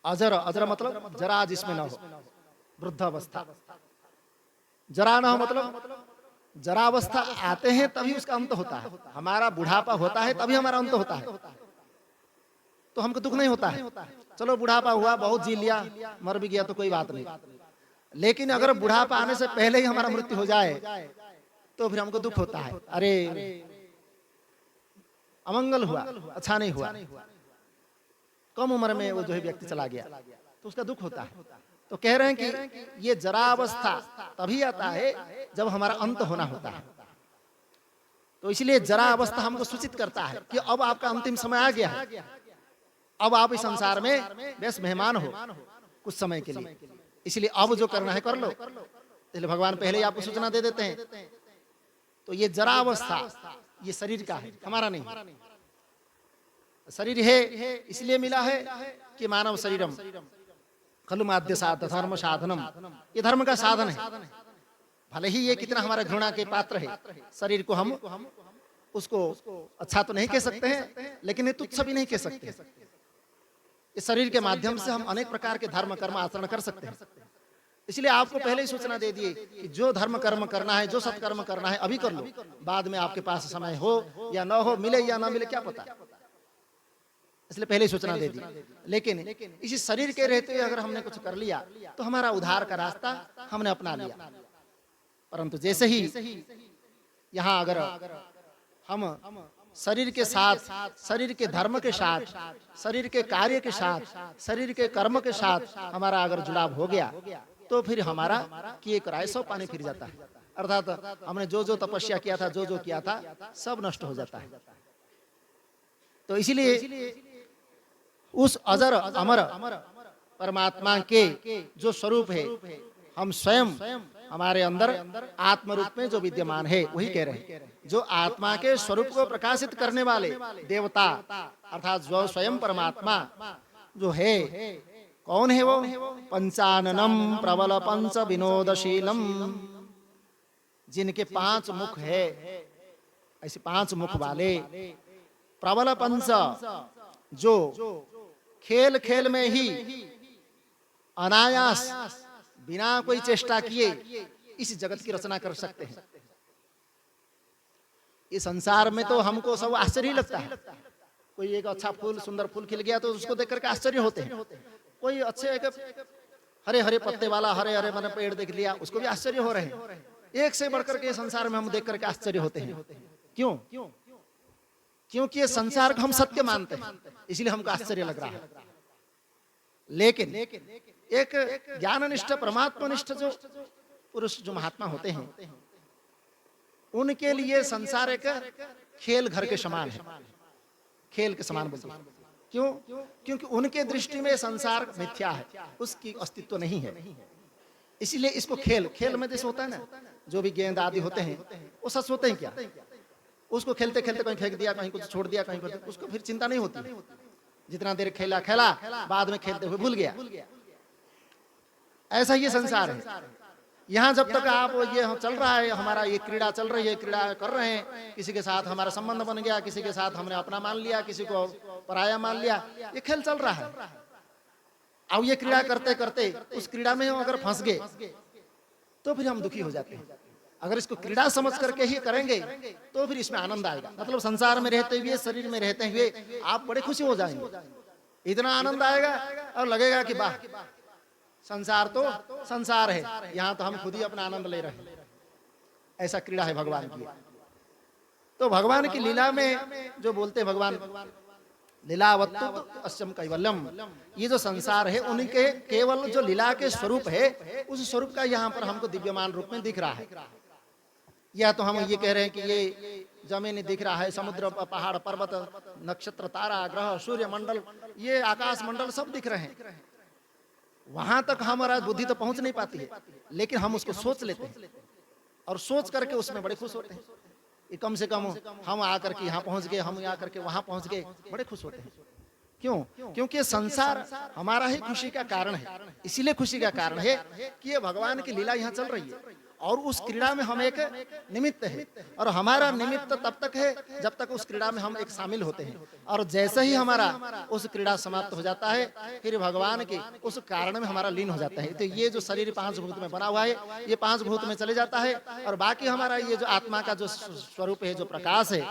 अजर, अजर मतलब जरा जिसमें न हो, वृद्धावस्था। जरा न हो मतलब जरावस्था आते हैं तभी उसका अंत होता है। हमारा बुढ़ापा होता है तभी हमारा अंत होता है, तो हमको दुख नहीं होता है। चलो बुढ़ापा हुआ, बहुत जी लिया, मर भी गया तो कोई बात नहीं। लेकिन अगर बुढ़ापा आने से पहले ही हमारा मृत्यु हो जाए तो फिर हमको दुख होता है, अरे अमंगल हुआ, अच्छा नहीं हुआ, कम उम्र में वो जो है व्यक्ति चला गया, तो उसका दुख होता है। तो कह रहे हैं कि ये जरावस्था तभी आता है जब हमारा अंत होना होता है। तो इसलिए जरावस्था हमको सूचित करता है कि अब आपका अंतिम समय आ गया है, अब आप इस संसार में बस मेहमान हो कुछ समय के लिए। इसलिए अब जो करना है कर लो। इसलिए भगवान पहले ही आपको सूचना दे देते हैं। तो ये जरावस्था ये शरीर का है, हमारा नहीं। शरीर है इसलिए मिला है कि मानव शरीरम खलु माध्य साध धर्म साधनम, ये धर्म का साधन है। भले ही ये कितना हमारा घृणा के पात्र है, शरीर को हम उसको अच्छा तो नहीं कह सकते हैं, लेकिन ये तुच्छ भी नहीं कह सकते। इस शरीर के माध्यम से हम अनेक प्रकार के धर्म कर्म आचरण कर सकते हैं। इसलिए आपको पहले ही सूचना दे दिए कि जो धर्म कर्म करना है, जो सत्कर्म करना है अभी कर लो, बाद में आपके पास समय हो या न हो, मिले या ना मिले क्या पता, इसलिए पहले ही सूचना दे दी। लेकिन इसी शरीर के रहते हुए अगर हमने कुछ कर लिया तो हमारा उद्धार का रास्ता हमने अपना लिया। परंतु जैसे ही यहाँ अगर हम शरीर के साथ, शरीर के धर्म के साथ, शरीर के कार्य के साथ, शरीर के कर्म के साथ हमारा अगर जुड़ाव हो गया तो फिर हमारा किए कराए सब पानी फिर जाता है। अर्थात हमने जो जो तपस्या किया था, जो जो किया था, सब नष्ट हो जाता है। तो इसलिए उस अजर अमर परमात्मा के जो स्वरूप है, हम स्वयं हमारे अंदर आत्म रूप में जो विद्यमान है वही कह रहे हैं। जो आत्मा के स्वरूप को प्रकाशित करने वाले देवता अर्थात जो स्वयं परमात्मा जो है, कौन है वो? पंचाननम प्रबल पंच विनोदशीलम, जिनके 5 मुख है, ऐसे 5 मुख वाले प्रबल पंच, जो खेल खेल में ही अनायास बिना कोई चेष्टा किए इस जगत की रचना कर सकते हैं। इस संसार में तो हमको सब आश्चर्य लगता है। कोई एक अच्छा फूल, सुंदर फूल खिल गया तो उसको देख करके आश्चर्य होते हैं। कोई अच्छे एक हरे हरे पत्ते वाला हरे हरे मन पेड़ देख लिया, उसको भी आश्चर्य हो रहे हैं। एक से बढ़कर के संसार में हम देख करके आश्चर्य होते हैं। क्यों? क्योंकि ये संसार को हम सत्य मानते हैं, इसलिए हमको आश्चर्य लग रहा है। लेकिन एक ज्ञाननिष्ठ परमात्मनिष्ठ जो पुरुष, जो महात्मा होते हैं, उनके लिए संसार एक खेल घर के समान है, खेल के समान बोलते हैं। क्यों? क्योंकि उनके दृष्टि में संसार मिथ्या है, उसकी अस्तित्व नहीं है। इसीलिए इसको खेल, खेल में जैसे होता है ना, जो भी गेंद आदि होते हैं वो सच होते हैं क्या? उसको खेलते खेलते कहीं फेंक दिया, कहीं कुछ छोड़ दिया, कहीं कुछ, उसको फिर चिंता नहीं होती। जितना देर खेला खेला, बाद में खेलते हुए भूल गया। ऐसा ही संसार है। यहाँ जब तक आप ये चल रहा है, हमारा ये क्रीड़ा चल रही है, क्रीड़ा कर रहे हैं, किसी के साथ हमारा संबंध बन गया, किसी के साथ हमने अपना मान लिया, किसी को पराया मान लिया, ये खेल चल रहा है। अब ये क्रीड़ा करते करते उस क्रीड़ा में अगर फंस गए तो फिर हम दुखी हो जाते हैं। अगर इसको क्रीड़ा समझ करके ही करेंगे तो फिर इसमें आनंद आएगा। मतलब संसार में रहते हुए, शरीर में रहते हुए आप बड़े खुशी हो जाएंगे, इतना आनंद आएगा और लगेगा कि वाह, संसार तो संसार है, यहाँ तो हम खुद ही अपना आनंद ले रहे हैं। ऐसा क्रीड़ा है भगवान की। तो भगवान की लीला में जो बोलते हैं भगवान, लीलावत्तु अस्यम कैवल्यम, ये जो संसार है उनके केवल जो लीला के स्वरूप है, उस स्वरूप का यहाँ पर हमको दिव्यमान रूप में दिख रहा है। या तो हम ये कह रहे हैं कि ये जमीन दिख रहा है, समुद्र, पहाड़, पर्वत, नक्षत्र, तारा, ग्रह, सूर्य मंडल, ये आकाश मंडल सब दिख रहे हैं। वहां तक हमारा बुद्धि तो पहुंच नहीं पाती है, लेकिन हम उसको सोच लेते हैं और सोच करके उसमें बड़े खुश होते हैं। ये कम से कम हम आकर के यहाँ पहुंच गए, हम आकर के वहां पहुंच गए, बड़े खुश होते हैं। क्यों? क्योंकि ये संसार हमारा ही खुशी का कारण है। इसीलिए खुशी का कारण है कि ये भगवान की लीला यहाँ चल रही है और उस क्रीड़ा में हम एक निमित्त है, और हमारा निमित्त तब तक है जब तक उस क्रीड़ा में हम एक शामिल होते हैं। और जैसे ही हमारा उस क्रीड़ा समाप्त हो जाता है, फिर भगवान के उस कारण में हमारा लीन हो जाता है। तो ये जो शरीर 5 भूत में बना हुआ है, ये 5 भूत में चले जाता है, और बाकी हमारा ये जो आत्मा का जो स्वरूप है, जो प्रकाश है,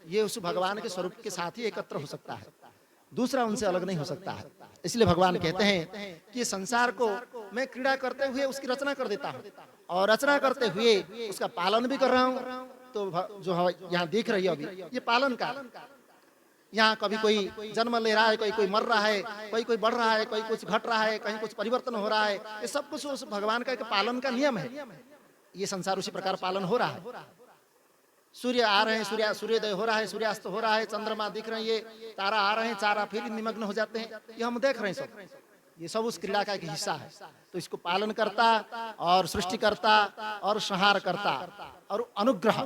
ये उस भगवान के स्वरूप के साथ ही एकत्र हो सकता है, दूसरा उनसे अलग नहीं हो सकता है। इसलिए भगवान कहते हैं कि संसार को मैं क्रीड़ा करते हुए उसकी रचना कर देता हूँ, और रचना करते हुए उसका पालन भी कर रहा हूँ। तो जो यहाँ दिख रही है अभी, ये पालन का, यहाँ कभी कोई जन्म ले रहा है, कोई मर रहा है, कोई बढ़ रहा है, कोई कुछ घट रहा है, कहीं कुछ परिवर्तन हो रहा है, ये सब कुछ उस भगवान का एक पालन का नियम है। ये संसार उसी प्रकार पालन हो रहा है। सूर्य आ रहे हैं, सूर्योदय हो रहा है, सूर्यास्त हो रहा है, चंद्रमा दिख रहे हैं, ये तारा आ रहे हैं, चारा फिर निमग्न हो जाते हैं, ये हम देख रहे हैं सब। ये सब उस क्रीड़ा का एक हिस्सा है। तो इसको पालन करता और सृष्टि करता और संहार करता और अनुग्रह,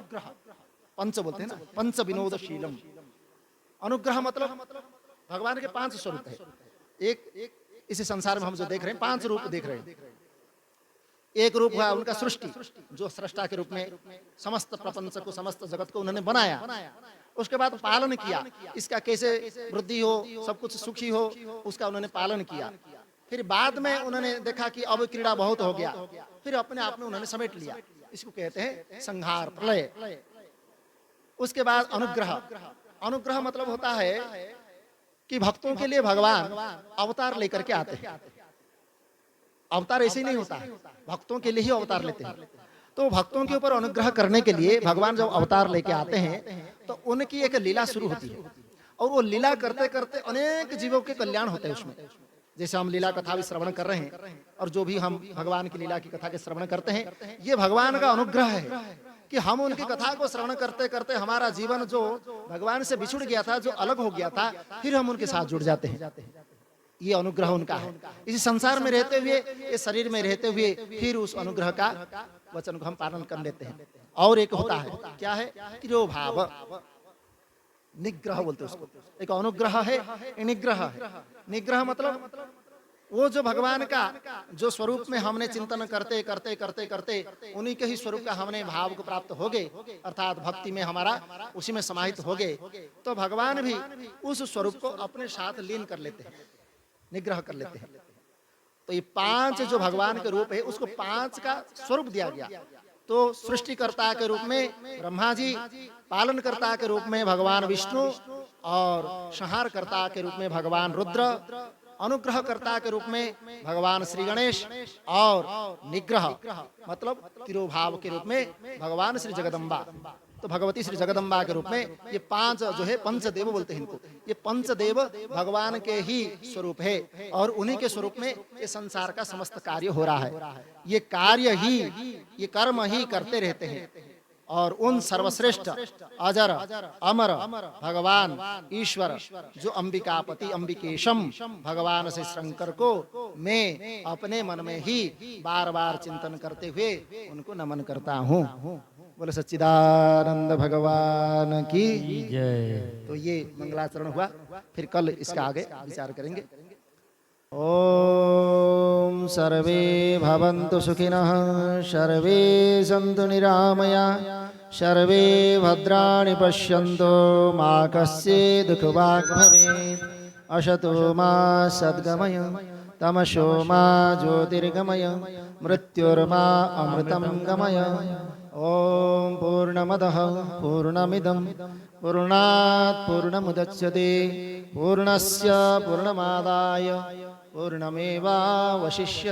पंच बोलते हैं ना, पंच विनोदशीलम। अनुग्रह मतलब भगवान के 5 स्वरूप है। एक इसी संसार में हम जो देख रहे हैं 5 रूप देख रहे हैं। एक रूप हुआ उनका सृष्टि, जो सृष्टा के रूप में समस्त प्रपंच को, समस्त जगत को उन्होंने बनाया। उसके बाद पालन किया, इसका कैसे वृद्धि हो, सब कुछ सुखी हो, उसका उन्होंने पालन किया। फिर बाद में उन्होंने देखा कि अब क्रीड़ा बहुत हो गया, फिर अपने आप में उन्होंने समेट लिया। इसको कहते हैं संहार, प्रलय। उसके बाद अनुग्रह। अनुग्रह मतलब होता है कि भक्तों के लिए भगवान अवतार लेकर के आते हैं। अवतार ऐसे ही नहीं होता है, भक्तों के लिए ही अवतार लेते हैं। तो भक्तों के ऊपर अनुग्रह करने के लिए भगवान जब अवतार लेके आते हैं तो उनकी एक लीला शुरू होती है, और वो लीला करते करते अनेक जीवों के कल्याण होते हैं उसमें। जैसे हम लीला कथा भी श्रवण कर रहे हैं, और जो भी हम भगवान की लीला की कथा के श्रवण करते हैं, ये भगवान का अनुग्रह है कि हम उनकी कथा को श्रवण करते करते हमारा जीवन जो भगवान से बिछुड़ गया था, जो अलग हो गया था, फिर हम उनके साथ जुड़ जाते हैं। ये अनुग्रह उनका है। इसी संसार में रहते हुए, इस शरीर में रहते हुए, फिर उस अनुग्रह का वचन को हम पालन कर लेते हैं। और एक होता है, क्या है? तिरोभाव, निग्रह बोलते हैं उसको। एक अनुग्रह है, निग्रह है। निग्रह मतलब वो जो भगवान का जो स्वरूप में हमने चिंतन करते करते करते करते उन्हीं के ही स्वरूप का हमने भाव को प्राप्त हो गए, अर्थात भक्ति में हमारा उसी में समाहित हो गए, तो भगवान भी उस स्वरूप को अपने साथ लीन कर लेते हैं, निग्रह कर लेते हैं। तो ये 5 जो भगवान के रूप है, उसको 5 का स्वरूप दिया गया। तो सृष्टिकर्ता के रूप में ब्रह्मा जी, पालनकर्ता के रूप में भगवान विष्णु, और संहारकर्ता के रूप में भगवान रुद्र, अनुग्रहकर्ता के रूप में भगवान श्री गणेश, और निग्रह मतलब तिरोभाव के रूप में भगवान श्री जगदम्बा, तो भगवती श्री जगदम्बा के रूप में ये 5 जो है पंचदेव बोलते हैं इनको। ये पंचदेव भगवान के ही स्वरूप है, और उन्हीं के स्वरूप में ये संसार का समस्त कार्य हो रहा है। ये कार्य ही, ये कर्म ही करते रहते हैं। और उन सर्वश्रेष्ठ अजर अमर भगवान ईश्वर जो अंबिकापति अंबिकेशम भगवान से शंकर को मैं अपने मन में ही बार बार चिंतन करते हुए उनको नमन करता हूँ। बोले सच्चिदानंद भगवान की जय। तो ये मंगलाचरण हुआ, फिर कल इसका आगे विचार करेंगे। ओम सर्वे भवन्तु सुखिनः, सर्वे सन्तु निरामया, सर्वे भद्राणि पश्यन्तु, मा कश्चित् दुःखभाग् भवेत्। असतो मा सद्गमय, तमसो मा ज्योतिर्गमय, मृत्युर्मा अमृतं गमय। ओम पूर्णमदः पूर्णमिदं पूर्णात् पूर्णमुदच्यते, पूर्णस्य पूर्णमादाय पूर्णमेवावशिष्यते।